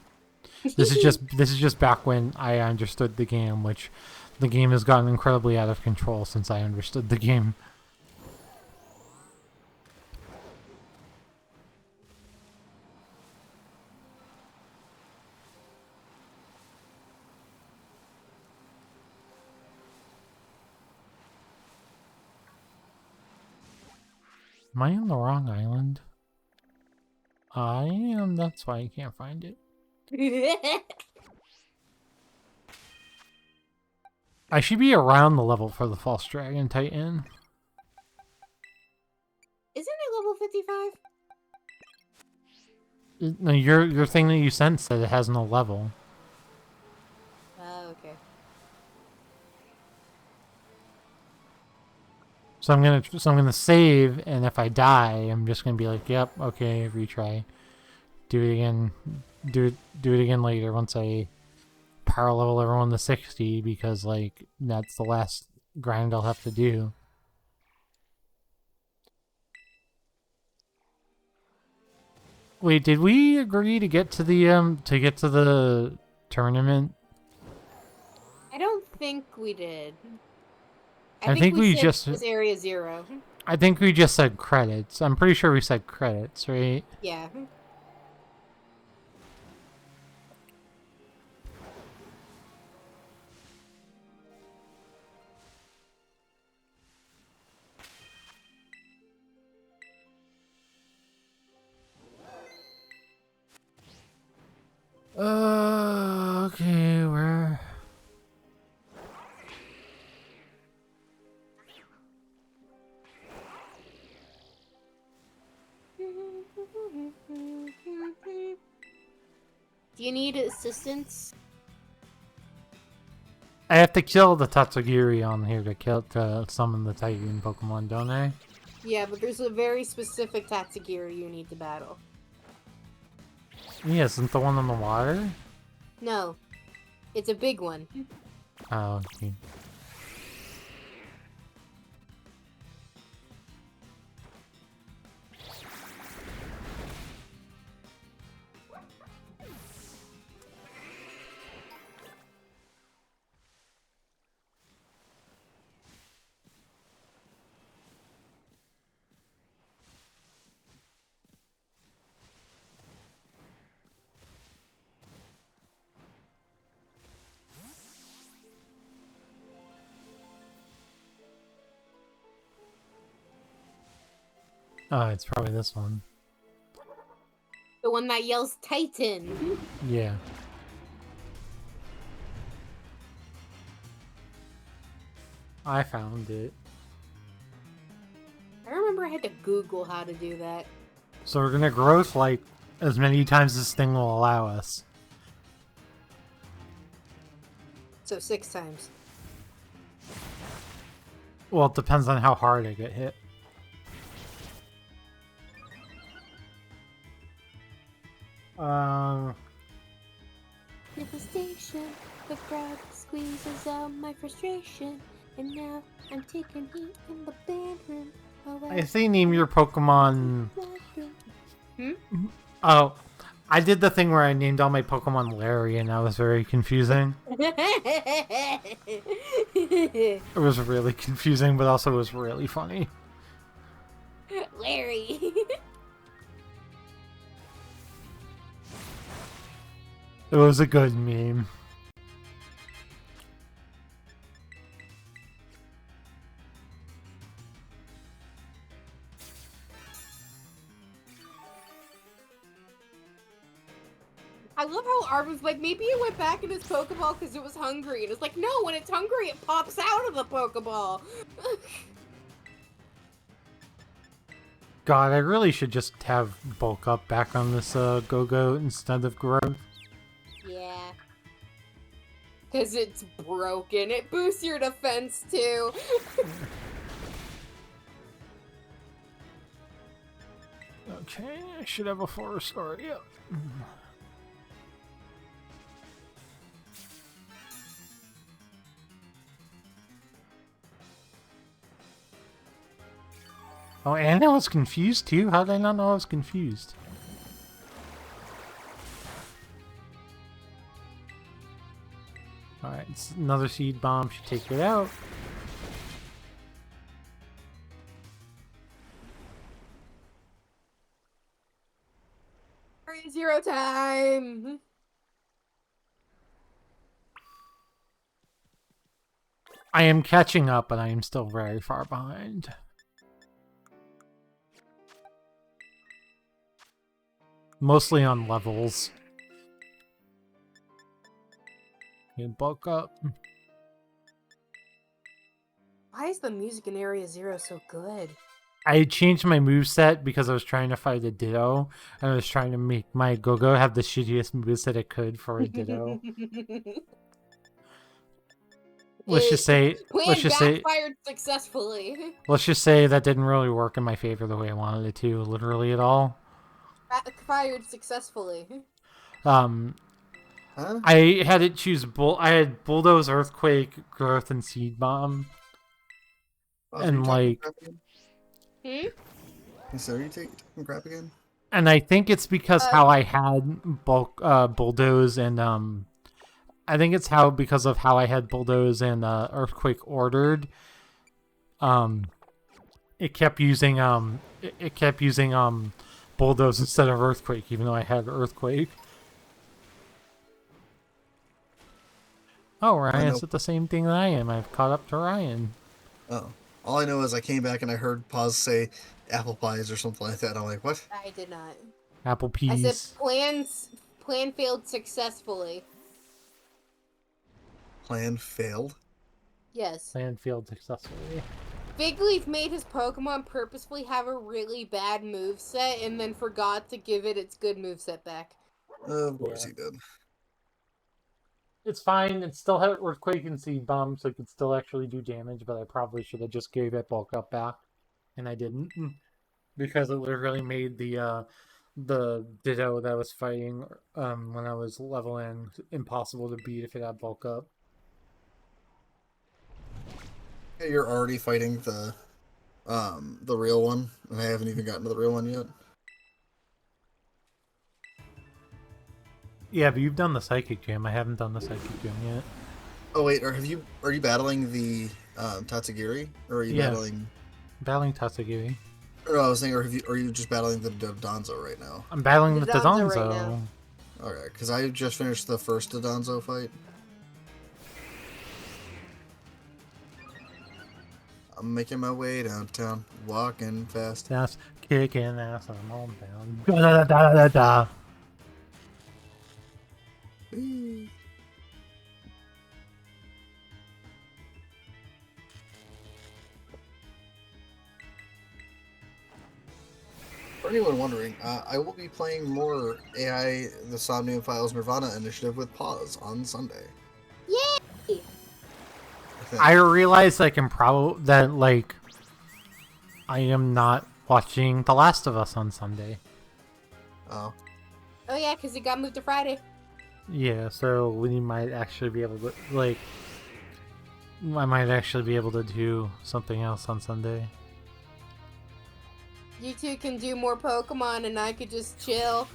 This is just back when I understood the game, which the game has gotten incredibly out of control since I understood the game. Am I on the wrong island? I am, that's why I can't find it. I should be around the level for the False Dragon Titan. Isn't it level 55? No, your thing that you sent said it has no level. Oh, okay. So I'm gonna save, and if I die, I'm just gonna be like, yep, okay, retry. do it again. Do it again later once I power level everyone to 60 because like that's the last grind I'll have to do. Wait, did we agree to get to the tournament? I don't think we did. I think we said just it was Area 0. I think we just said credits. I'm pretty sure we said credits, right? Yeah. Okay, where? Do you need assistance? I have to kill the Tatsugiri on here to summon the Titan Pokemon, don't I? Yeah, but there's a very specific Tatsugiri you need to battle. Yeah, isn't the one in the water? No. It's a big one. Oh, okay. Oh, it's probably this one. The one that yells Titan. Yeah. I found it. I remember I had to Google how to do that. So we're gonna growth like as many times as this thing will allow us. So 6 times. Well, it depends on how hard I get hit. Devastation, the crowd squeezes out my frustration, and now I'm taking heat in the bedroom. I say name your Pokemon. Hmm? Oh, I did the thing where I named all my Pokemon Larry, and that was very confusing. It was really confusing, but also it was really funny. Larry. It was a good meme. I love how Arvin's like, maybe it went back in his Pokeball because it was hungry. And it's like, no, when it's hungry, it pops out of the Pokeball. God, I really should just have bulk up back on this Go-Go instead of growth. Yeah. Because it's broken. It boosts your defense, too. Okay, I should have a 4-star, yep. Oh, and I was confused too? How did I not know I was confused? Alright, another seed bomb should take it out. Area 0 time! I am catching up, but I am still very far behind. Mostly on levels. You bulk up. Why is the music in Area 0 so good? I changed my moveset because I was trying to fight a Ditto, and I was trying to make my Go-Go have the shittiest moveset it could for a Ditto. Let's just say backfired successfully. Let's just say that didn't really work in my favor the way I wanted it to, literally at all. Fired successfully. Um, Huh? I had it choose I had Bulldoze, Earthquake, Growth, and Seed Bomb. Oh, And, so you like- talking crap again? So are you talking crap again? And I think it's because how I had Bulldoze and I think it's because of how I had Bulldoze and Earthquake ordered. It kept using Bulldoze instead of Earthquake, even though I had Earthquake. Oh, Ryan's at the same thing that I am. I've caught up to Ryan. Oh. All I know is I came back and I heard Paz say apple pies or something like that. I'm like, what? I did not. Applepies. I said plan failed successfully. Plan failed? Yes. Plan failed successfully. Big Leaf made his Pokemon purposefully have a really bad moveset and then forgot to give it its good moveset back. Of course he did. It's fine. It still had Earthquake and Seed Bomb, so it could still actually do damage, but I probably should have just gave it Bulk Up back. And I didn't. Because it literally made the Ditto that I was fighting when I was leveling impossible to beat if it had Bulk Up. Hey, you're already fighting the real one, and I haven't even gotten to the real one yet. Yeah, but you've done the Psychic Gym. I haven't done the Psychic Gym yet. Oh wait, are you battling the Tatsugiri, or are you battling? Battling Tatsugiri. Or I was thinking, are you just battling the Dodonzo right now? I'm battling the Dodonzo Dodonzo. right now. Okay, because I just finished the first Dodonzo fight. I'm making my way downtown, walking fast. That's kicking ass on hometown. Da da da da da. Whee. For anyone wondering, I will be playing more AI, the Somnium Files Nirvana initiative with Pause on Sunday. Yay! I realize I am not watching The Last of Us on Sunday. Oh. Oh yeah, because it got moved to Friday. Yeah, so we might actually be able to, I might actually be able to do something else on Sunday. You two can do more Pokemon and I could just chill.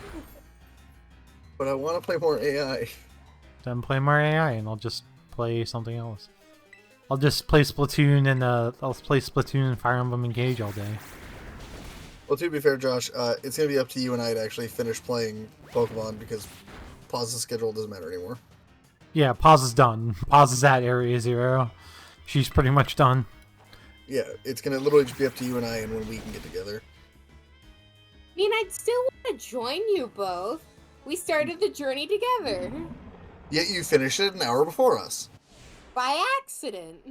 But I want to play more AI. Then play more AI and I'll just play something else. I'll just play Splatoon and Fire Emblem Engage all day. Well, to be fair, Josh, it's going to be up to you and I to actually finish playing Pokemon because Pause's schedule doesn't matter anymore. Yeah, Pause is done. Pause is at Area 0. She's pretty much done. Yeah, it's going to literally just be up to you and I and when we can get together. I mean, I'd still want to join you both. We started the journey together. Yet you finished it an hour before us. By accident.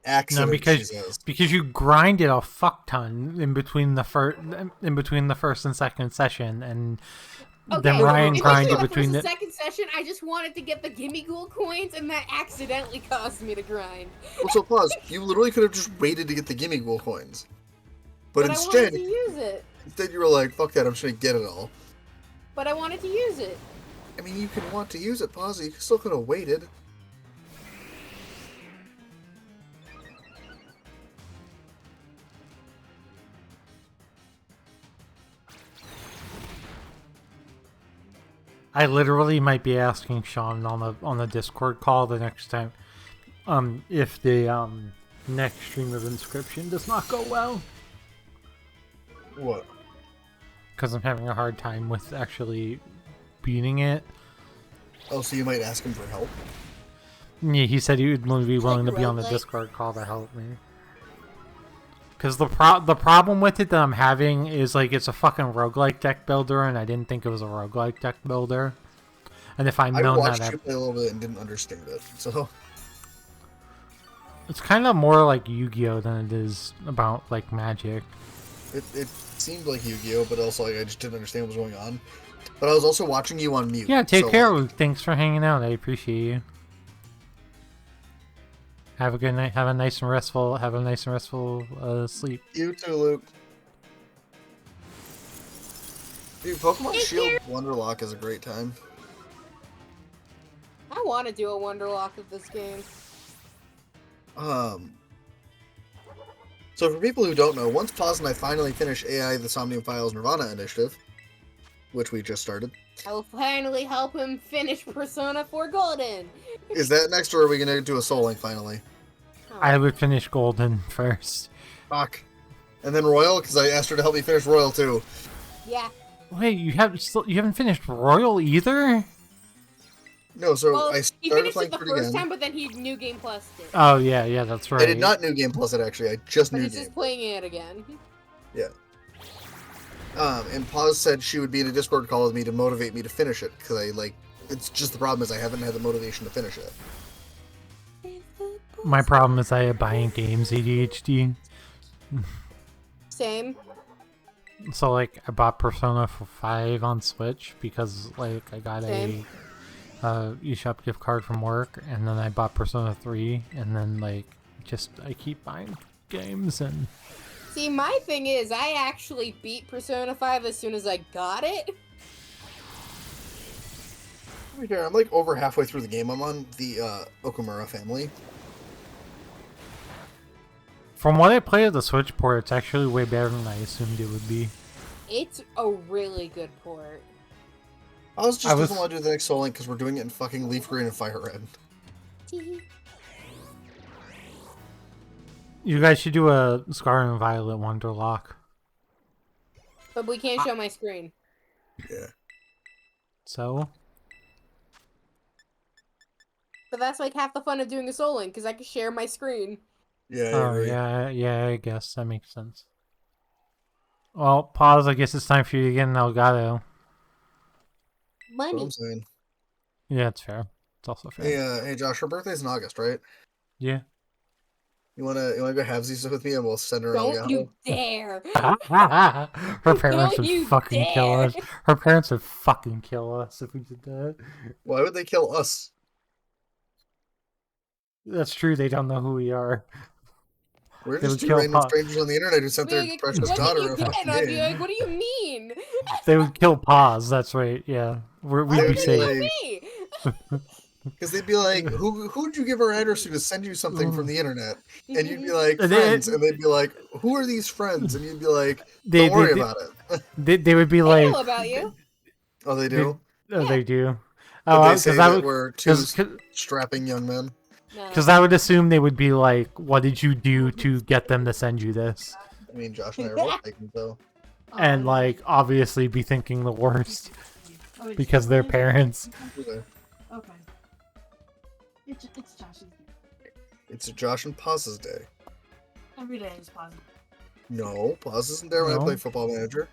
Accident, No, she says. because you grinded a fuck ton in between the first and second session, and then Ryan grinded between the second session. I just wanted to get the Gimme Ghoul coins, and that accidentally caused me to grind. Well, so pause. You literally could have just waited to get the Gimme Ghoul coins. But I instead, wanted to use it. instead you were like, fuck that, I'm just going to get it all. But I wanted to use it. I mean, you can want to use it, Pause. You still could have waited. I literally might be asking Sean on the Discord call the next time, if the next stream of Inscription does not go well. What? Because I'm having a hard time with actually beating it. Oh, so you might ask him for help? Yeah, he said he would be willing to be on the roguelike. Discord call to help me. Because the problem with it that I'm having is, like, it's a fucking roguelike deck builder, and I didn't think it was a roguelike deck builder. And if I'd I known watched that... you play a little bit and didn't understand it, so... It's kind of more like Yu-Gi-Oh! Than it is about, like, Magic. It seemed like Yu-Gi-Oh!, but also like, I just didn't understand what was going on. But I was also watching you on mute. Yeah, take so, care, Luke. Thanks for hanging out. I appreciate you. Have a good night. Have a nice and restful sleep. You too, Luke. Dude, Pokemon Hey, Shield here. Wonderlock is a great time. I want to do a Wonderlock of this game. So for people who don't know, once Paz and I finally finish AI the Somnium Files Nirvana initiative, which we just started, I will finally help him finish Persona 4 Golden. is that next or are we gonna do a Soul Link finally? I would finish Golden first. Fuck. And then Royal, because I asked her to help me finish Royal too. Yeah. Wait, you haven't finished Royal either? No, so Well, I he started finished playing it the through it first again. time, but then he New Game Plus it. Oh yeah, that's right. I did not New Game Plus it actually, I just But New he's Game. just playing it again. Yeah. And Paz said she would be in a Discord call with me to motivate me to finish it, because it's just the problem is I haven't had the motivation to finish it. My problem is I have buying games ADHD. Same. So like I bought Persona 5 on Switch because like I got Same. a eShop gift card from work, and then I bought Persona 3, and then like just I keep buying games. And See, my thing is, I actually beat Persona 5 as soon as I got it. Here, I'm like over halfway through the game. I'm on the Okumura family. from what I played of the Switch port, it's actually way better than I assumed it would be. It's a really good port. I was just doesn't want to do the next Soul Link because we're doing it in fucking Leaf Green and Fire Red. You guys should do a Scarlet and Violet Wonderlock. But we can't show my screen. Yeah. So? But that's like half the fun of doing a Soul Link, because I can share my screen. Yeah, I Oh, agree. yeah, I guess that makes sense. Well, pause. I guess it's time for you to get an Elgato. That's what Money. I'm saying. Yeah, it's fair. It's also fair. Hey, Josh, her birthday's in August, right? Yeah. You wanna go halvesies with me and we'll send her an Don't Elgato? you dare! Her parents Don't you would fucking kill dare. us. Her parents would fucking kill us if we did that. Why would they kill us? That's true. They don't know who we are. We're They just would two kill random Pa- strangers on the internet who sent Be their like, precious what daughter did a you get? fucking And I'd be game. like, what do you mean? They would kill Paz. That's right. Yeah, we'd Why be would they safe. kill like- me? Because they'd be like, who'd you give her address to send you something from the internet? And you'd be like, They- friends. And they'd be like, who are these friends? And you'd be like, They- don't worry they- about it. They would be I like, know about you. Oh, they do? They do. Did Oh, they say because I that would, we're two because strapping young men? No. I would assume they would be like, what did you do to get them to send you this? I mean, Josh and I are both taken, so. And like, obviously, be thinking the worst because they're parents. Okay. Okay. It's Josh's day. It's Josh and Paz's day. Every day is positive. No, Paz isn't there when No. I play Football Manager.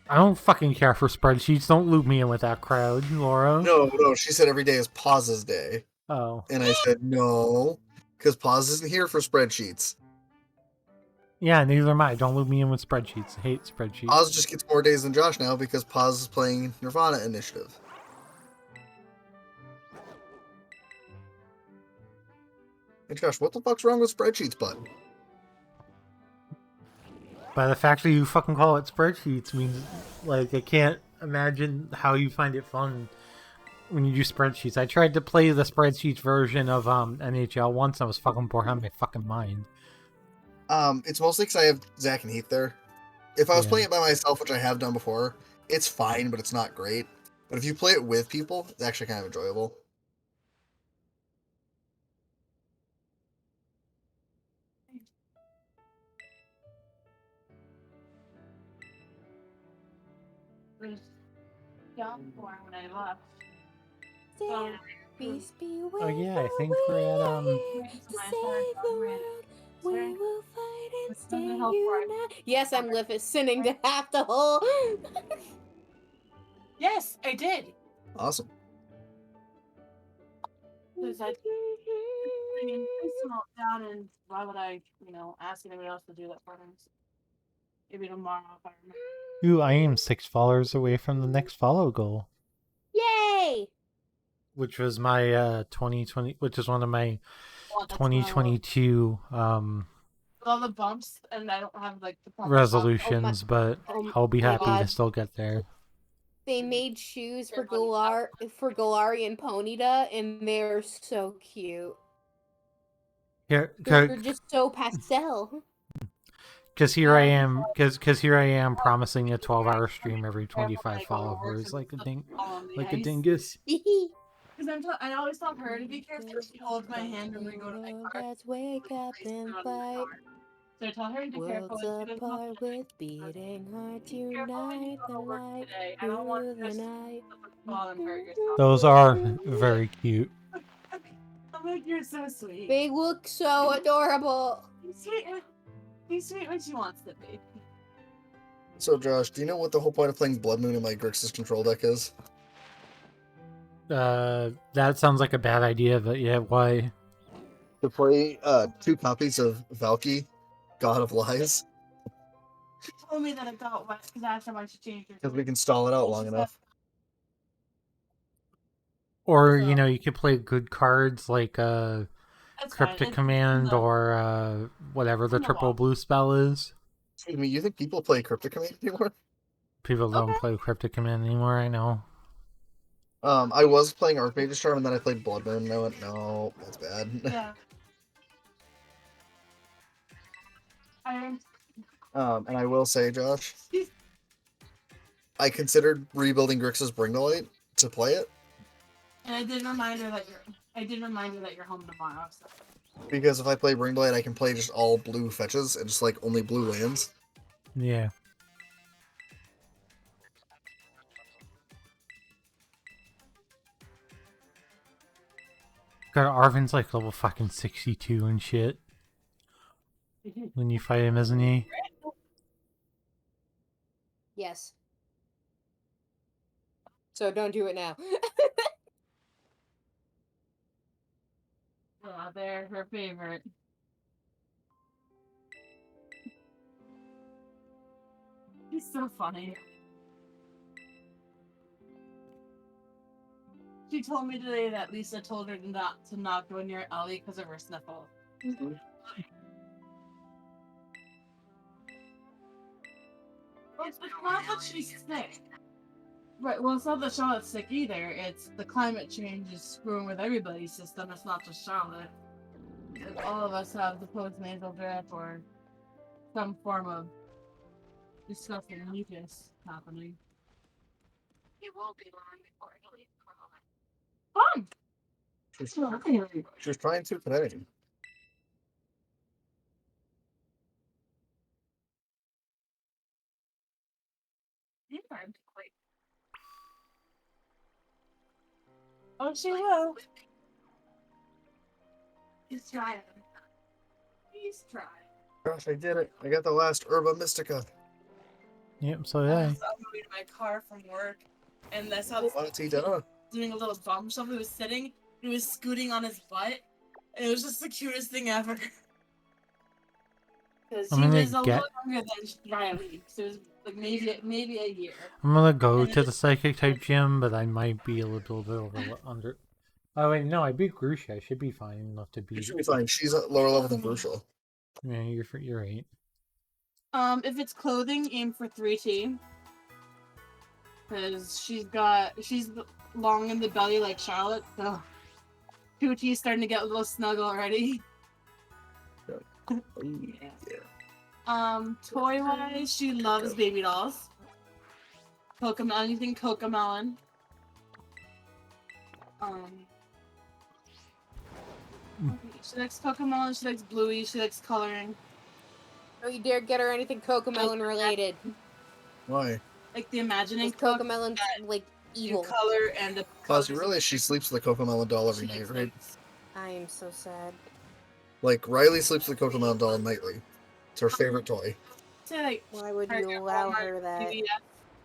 I don't fucking care for spreadsheets. Don't loop me in with that crowd, Laura. No, she said every day is Paz's day. Oh. And I said, no, because Paz isn't here for spreadsheets. Yeah, neither am I. Don't loop me in with spreadsheets. I hate spreadsheets. Paz just gets more days than Josh now because Paz is playing Nirvana Initiative. Hey Josh, what the fuck's wrong with spreadsheets, bud? By the fact that you fucking call it spreadsheets means, like, I can't imagine how you find it fun when you do spreadsheets. I tried to play the spreadsheets version of NHL once, and I was fucking bored out of my fucking mind. It's mostly because I have Zach and Heath there. If I was Yeah. playing it by myself, which I have done before, it's fine, but it's not great. But if you play it with people, it's actually kind of enjoyable. There's young born when I left. Stand, peace be with Oh yeah, I the think we're at way It's to my save third the program. world. We Sorry. will fight and It's stay mental health part. united. Yes, I'm listening to half the whole. Yes, I did. Awesome. Because I mean, please slow down, and why would I, ask anybody else to do that for me? Maybe tomorrow if I remember. Ooh, I am 6 followers away from the next follow goal, Yay! which was my 2020, which is one of my Well, that's 2022 But all the bumps, and I don't have like the bump resolutions, but I'll be my happy God. to still get there. They made shoes for Galari and Ponyta, and they're so cute. Here, They're just so pastel. because here I am, because here I am promising a 12-hour stream every 25 followers, like a dingus. Because I always tell her to be careful. She holds my hand when we go to my car. Let's wake up and fight. So I tell her to be careful. Worlds apart with beating hearts unite the light I don't want through the to night. fall and hurt yourself. Those are very cute. I'm like, you're so sweet. They look so adorable. He's sweet when she wants to be. So, Josh, do you know what the whole point of playing Blood Moon in my Grixis control deck is? That sounds like a bad idea, but yeah, why? To play 2 copies of Valky, God of Lies, She told me that it got wet because after why she changed her. because we can stall it out long enough. Or, So- you know, you could play good cards like That's Cryptic fine. Command No. or whatever the No. triple blue spell is. Excuse me, you think people play Cryptic Command anymore? People don't Okay. play Cryptic Command anymore, I know. I was playing Archmage's Charm, and then I played Blood Moon, and I went, no, that's bad. Yeah. And I will say, Josh, I considered rebuilding Grixis Bringdelight to play it, And I did remind her that you're home tomorrow. So. because if I play Bringdelight, I can play just all blue fetches, and just, like, only blue lands. Yeah. God, Arvin's like level fucking 62 and shit. When you fight him, isn't he? Yes. So don't do it now. Oh, they're her favorite. He's so funny. She told me today that Lisa told her to not go near Ellie because of her sniffle. Well, it's not that she's sick. Right, well, it's not that Charlotte's sick either. It's the climate change is screwing with everybody's system. It's not just Charlotte. All of us have the post-nasal drip or some form of disgusting mucus happening. It won't be long before it'll leave fun! She was trying to today. Oh, she will. He's trying. He's trying. Gosh, I did it. I got the last Herba Mystica. Yep, so yeah. I was moving my car from work, and I saw this La-ti-da. doing a little bum shuffle. He was sitting, he was scooting on his butt, and it was just the cutest thing ever. Because I'm he gonna was a get- little younger than Riley, so it was like maybe a year. I'm gonna go to the psychic type gym, but I might be a little bit under. Oh wait, no, I beat Grusha. I should be fine enough to She beat. should be fine. She's at lower level than Crucial. Yeah, you're right. If it's clothing, aim for 3T. Because she's long in the belly like Charlotte, so 2T's starting to get a little snug already. Toy wise, she loves baby dolls. Anything Cocomelon. She likes Cocomelon, she likes Bluey, she likes coloring. Don't you dare get her anything Cocomelon related. Why? Like the imagining Because Cocomelon's like you evil. color and the Plus, you realize she sleeps with the Cocomelon doll every night, right? I am so sad. Like, Riley sleeps with the Cocomelon doll nightly. It's her favorite toy. Say like Why would Target, you allow Walmart, her that? CVS,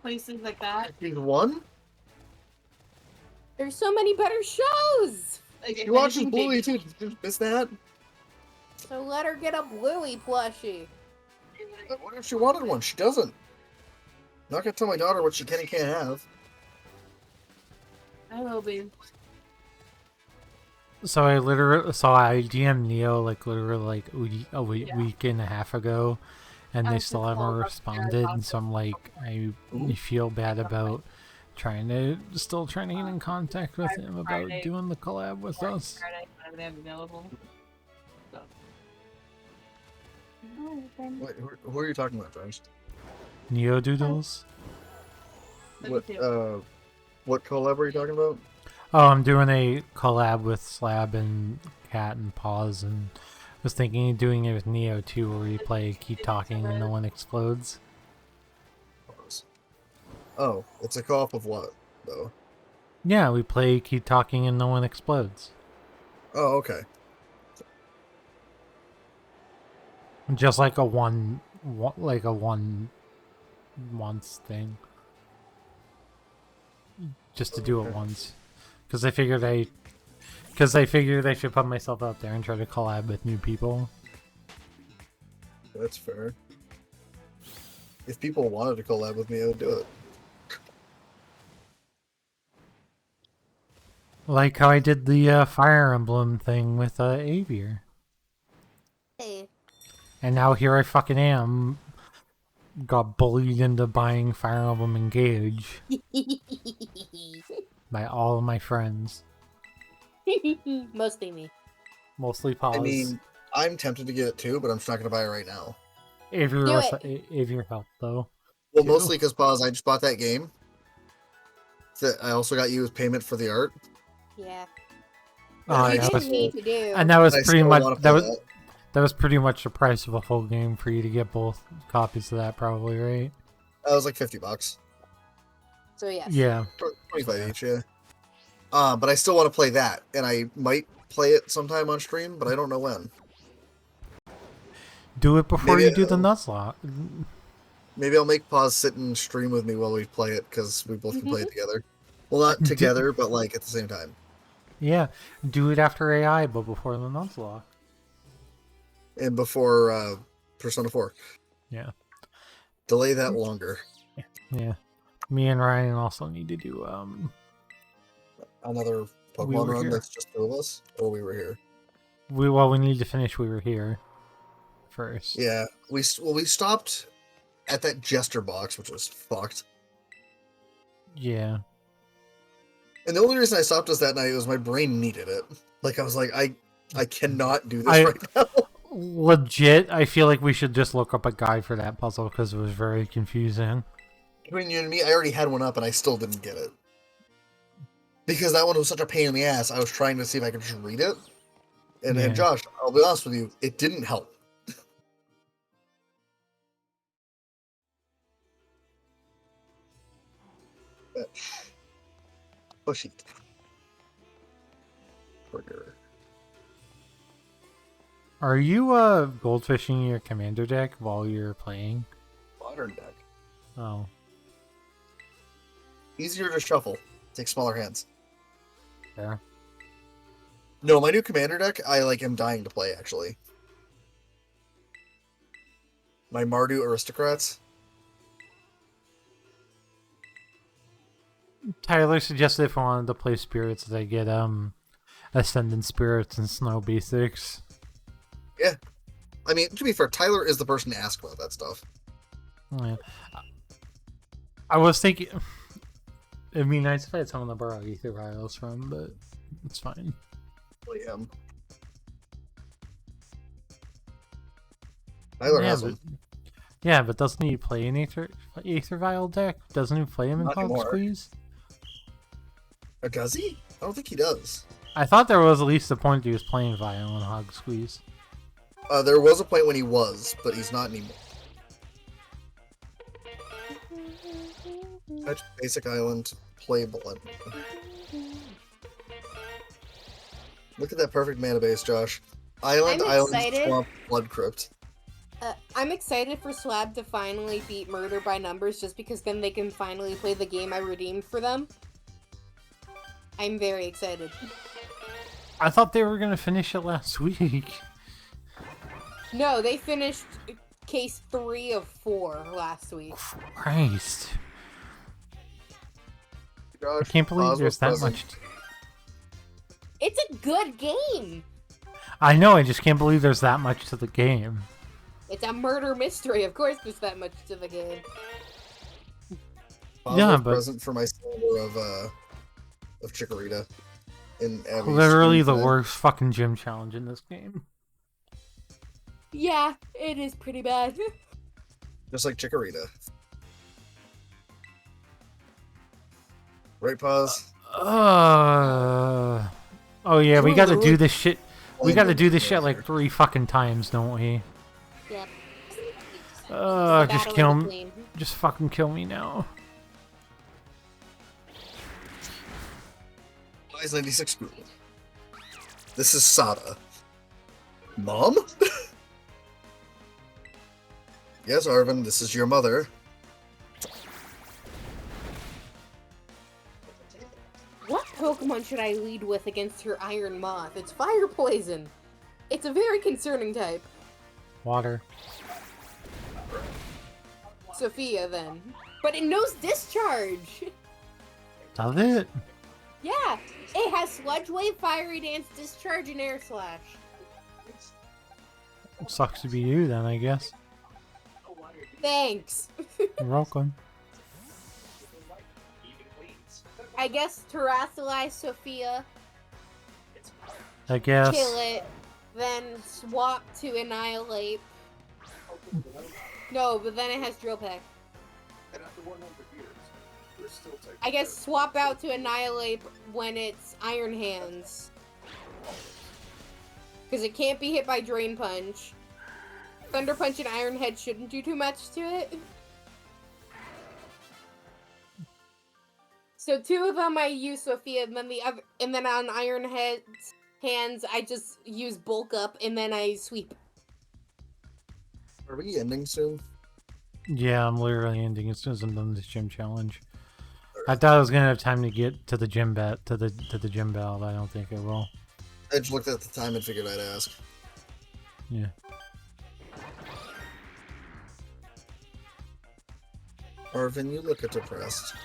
places like that. She's one? There's so many better shows! Like, She if watches anything, Bluey, baby- too. Did you miss that? So let her get a Bluey plushie. What if she wanted one? She doesn't. Not gonna tell my daughter what she can and can't have. I will be. So I DM'd Neo like literally like week and a half ago, and they still haven't responded. And so I'm like, I feel bad about trying to get in contact with him about doing the collab with us. Friday, available. So. Wait, who are you talking about, Josh? Neo Doodles. What collab are you talking about? Oh, I'm doing a collab with Slab and Cat and Paws, and was thinking of doing it with Neo too, where we play Keep Talking and No One Explodes. Oh, it's a co-op of what, though? Yeah, we play Keep Talking and No One Explodes. Oh, okay. Just like a one once thing. Just to do it once. Because I figured I should put myself out there and try to collab with new people. That's fair. If people wanted to collab with me, I would do it. Like how I did the Fire Emblem thing with Avier. Hey. And now here I fucking am. Got bullied into buying Fire Emblem Engage by all of my friends. Mostly me. Mostly Paws. I mean, I'm tempted to get it too, but I'm just not going to buy it right now. Avier helped though. Well, too. mostly because Paz, I just bought that game. That I also got you as payment for the art. Yeah. Oh, You yeah, didn't need to do. and that was I pretty still much wanna play that was pretty much the price of a full game for you to get both copies of that, probably, right? That was like $50. So yes. Yeah. 25 each, yeah. But I still want to play that, and I might play it sometime on stream, but I don't know when. Do it before Maybe you do the Nuzlocke. Maybe I'll make Paz sit and stream with me while we play it, because we both can play it together. Well, not together, but like at the same time. Yeah, do it after AI, but before the Nuzlocke. And before Persona 4. Yeah. Delay that longer. Yeah. Me and Ryan also need to do Another Pokemon run that's just two of us, or we were here. We need to finish We Were Here first. Yeah, we stopped at that Jester box, which was fucked. Yeah. And the only reason I stopped us that night was my brain needed it. Like I was like, I cannot do this right now. Legit, I feel like we should just look up a guide for that puzzle because it was very confusing. Between you and me, I already had one up and I still didn't get it. Because that one was such a pain in the ass, I was trying to see if I could just read it. And Josh, I'll be honest with you, it didn't help. Push it. Burger. Are you goldfishing your commander deck while you're playing? Modern deck. Oh. Easier to shuffle. Take smaller hands. Yeah. No, my new commander deck, I am dying to play actually. My Mardu Aristocrats. Tyler suggested if I wanted to play spirits that I get Ascendant Spirits and Snow Basics. Yeah. I mean, to be fair, Tyler is the person to ask about that stuff. Yeah. I was thinking it'd be nice if I had someone to borrow Ether Vials from, but it's fine. William. Tyler has them. Yeah, but doesn't he play an Ether Vial deck? Doesn't he play him in Hog Squeeze? Or does he? I don't think he does. I thought there was at least a point he was playing Vial in Hog Squeeze. There was a point when he was, but he's not anymore. Touch Basic Island, playable. Look at that perfect mana base, Josh. Island, Swamp, Blood Crypt. I'm excited for Slab to finally beat Murder by Numbers, just because then they can finally play the game I redeemed for them. I'm very excited. I thought they were gonna finish it last week. No, they finished case 3 of 4 last week. Christ. Josh, I can't believe there's that much. It's a good game. I know, I just can't believe there's that much to the game. It's a murder mystery. Of course there's that much to the game. Yeah, but present for my silver of Chikorita. In Abby's literally the screen time. worst fucking gym challenge in this game. Yeah, it is pretty bad. Just like Chikorita. Right, Pause? Oh yeah, we were gotta do literally this shit. We playing gotta with do this each shit other. like 3 fucking times, don't we? Yep. Just Battle kill in me. between. Just fucking kill me now. PozKitKat school. This is Sada. Mom? Yes, Arvin, this is your mother. What Pokemon should I lead with against her Iron Moth? It's Fire Poison. It's a very concerning type. Water. Sophia, then. But it knows Discharge! Does it? Yeah! It has Sludge Wave, Fiery Dance, Discharge, and Air Slash. Sucks to be you then, I guess. Thanks! You're welcome. I guess Terrasilize Sophia, I guess. kill it, then swap to Annihilate. No, but then it has Drill Peck. I guess swap out to Annihilate when it's Iron Hands. Because it can't be hit by Drain Punch. Thunder Punch and Iron Head shouldn't do too much to it. So 2 of them I use Sophia, and then the other, and then on Iron Head's hands I just use Bulk Up, and then I sweep. Are we ending soon? Yeah, I'm literally ending as soon as I'm done this gym challenge. I thought I was gonna have time to get to the gym to the gym bell, but I don't think it will. I just looked at the time and figured I'd ask. Yeah. Arvin, you look depressed.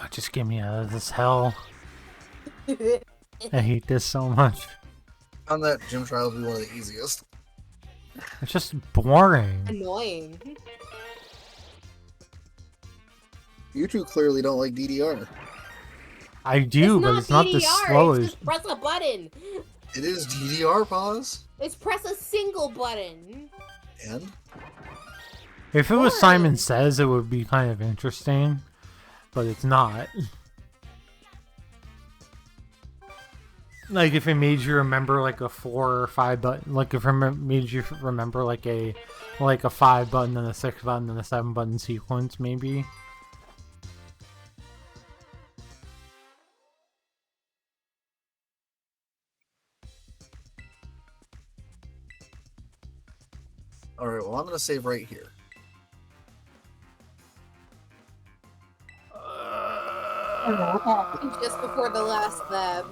Oh, just get me out of this hell. I hate this so much. Found that gym trial to be one of the easiest. It's just boring. Annoying. You two clearly don't like DDR. I do, but it's not the DDR, slowest. It's just press a button. It is DDR, Pause. It's press a single button. And? If it was Boring. Simon Says, it would be kind of interesting, but it's not. Like if it made you remember like a 4 or 5 button, like if it made you remember like a 5 button and a 6 button and a 7 button sequence, maybe. Alright, well I'm gonna save right here. Just before the last lab.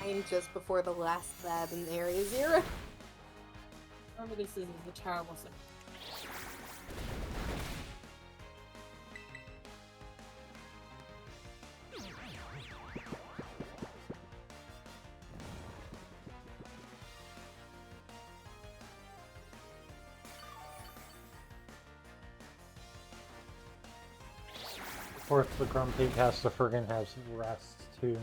I'm just before the last lab in Area 0. Remember, this is the terrible thing. Of course, the Grumpy has to friggin' have some rest too.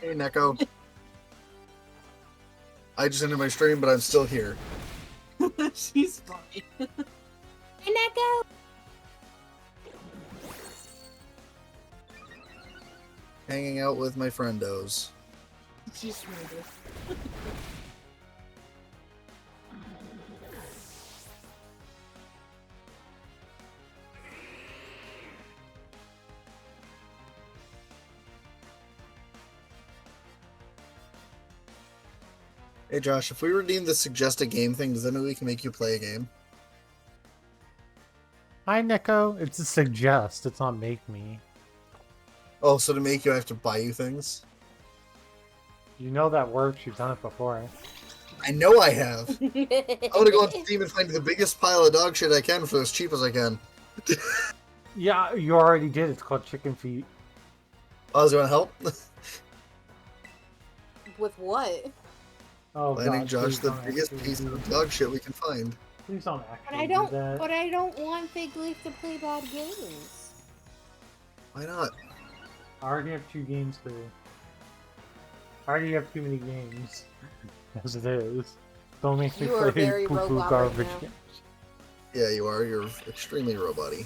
Hey, Neko. I just ended my stream, but I'm still here. She's funny. Hey, Neko! Hanging out with my friendos. She's smooth. Hey, Josh, if we redeem the suggest a game thing, does that mean we can make you play a game? Hi, Neko. It's a suggest. It's not make me. Oh, so to make you, I have to buy you things? You know that works. You've done it before. I know I have. I'm gonna go on Steam and find the biggest pile of dog shit I can for as cheap as I can. Yeah, you already did. It's called chicken feet. Oz, you wanna help? With what? Oh, Finding God, Josh please the don't biggest actually piece do of that. dog shit we can find. Please don't But actually I do don't. that. But I don't want Big Leaf to play bad games. Why not? I already have 2 games to. I already have too many games. As it is. Don't make me You are play very poo-poo robot right garbage now. games. Yeah, you are. You're extremely robot-y.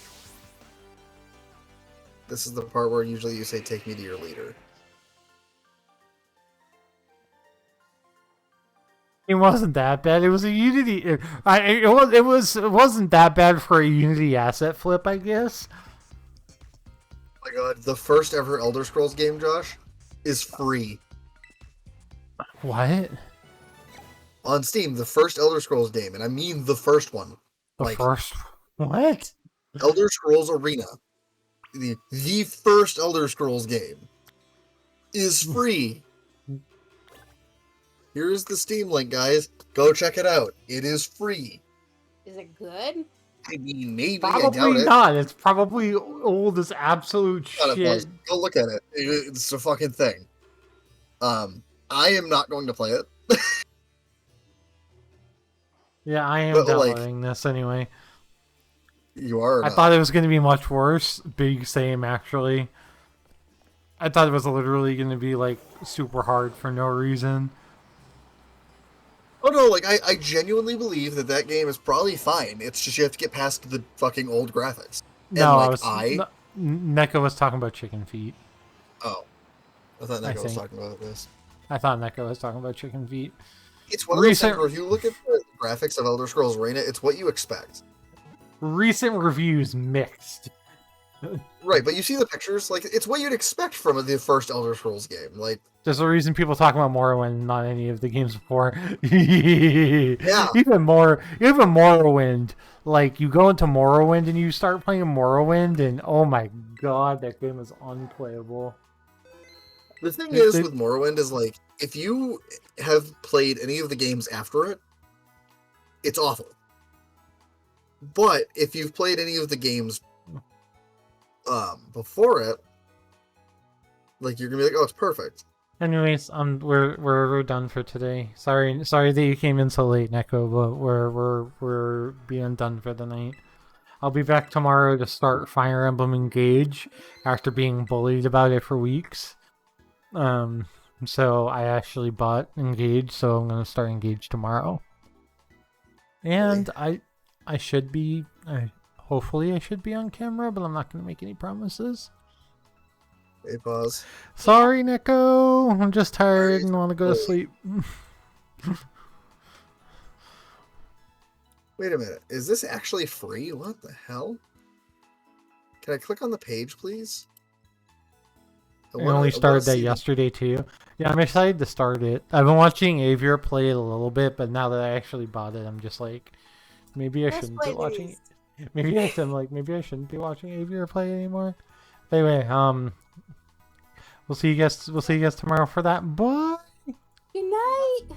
This is the part where usually you say, take me to your leader. It wasn't that bad. It was a Unity. It wasn't that bad for a Unity asset flip, I guess. Oh my god, the first ever Elder Scrolls game, Josh, is free. What? On Steam, the first Elder Scrolls game, and I mean the first one. The Like, first? What? Elder Scrolls Arena. The first Elder Scrolls game is free. Here's the Steam link, guys. Go check it out. It is free. Is it good? I mean, maybe. I Probably doubt it. not. It's probably old as absolute Not it was. shit. Go look at it. It's a fucking thing. I am not going to play it. Yeah, I am But, like, downloading this anyway. You are. Or I not? thought it was going to be much worse. Big same, actually. I thought it was literally going to be, like, super hard for no reason. Oh no, like I genuinely believe that that game is probably fine. It's just you have to get past the fucking old graphics. No, like, Neko was talking about chicken feet. Oh, I thought I Neko was think. talking about this. I thought Neko was talking about chicken feet. It's one of those Recent- things where if you look at the graphics of Elder Scrolls Arena, it's what you expect. Recent reviews mixed. Right, but you see the pictures, like it's what you'd expect from the first Elder Scrolls game. Like, There's a reason people talk about Morrowind, not any of the games before. Yeah. Even Morrowind. Like, you go into Morrowind and you start playing Morrowind, and oh my god, that game is unplayable. the thing is with Morrowind is like if you have played any of the games after it, it's awful. But if you've played any of the games before it, like you're gonna be like, oh, it's perfect. Anyways, we're done for today. Sorry that you came in so late, Neko, but we're being done for the night. I'll be back tomorrow to start Fire Emblem Engage after being bullied about it for weeks. So I actually bought Engage, so I'm gonna start Engage tomorrow. And I should be hopefully I should be on camera, but I'm not gonna make any promises. Hey, pause. Sorry, Neko. I'm just tired and want to go to sleep. Wait a minute. Is this actually free? What the hell? Can I click on the page, please? I only started that yesterday too. Yeah, I'm excited to start it. I've been watching Avier play it a little bit, but now that I actually bought it, I'm just like, maybe I shouldn't be watching. Maybe I shouldn't be watching Avier play anymore. Anyway, we'll see you guys tomorrow for that. Bye. Good night.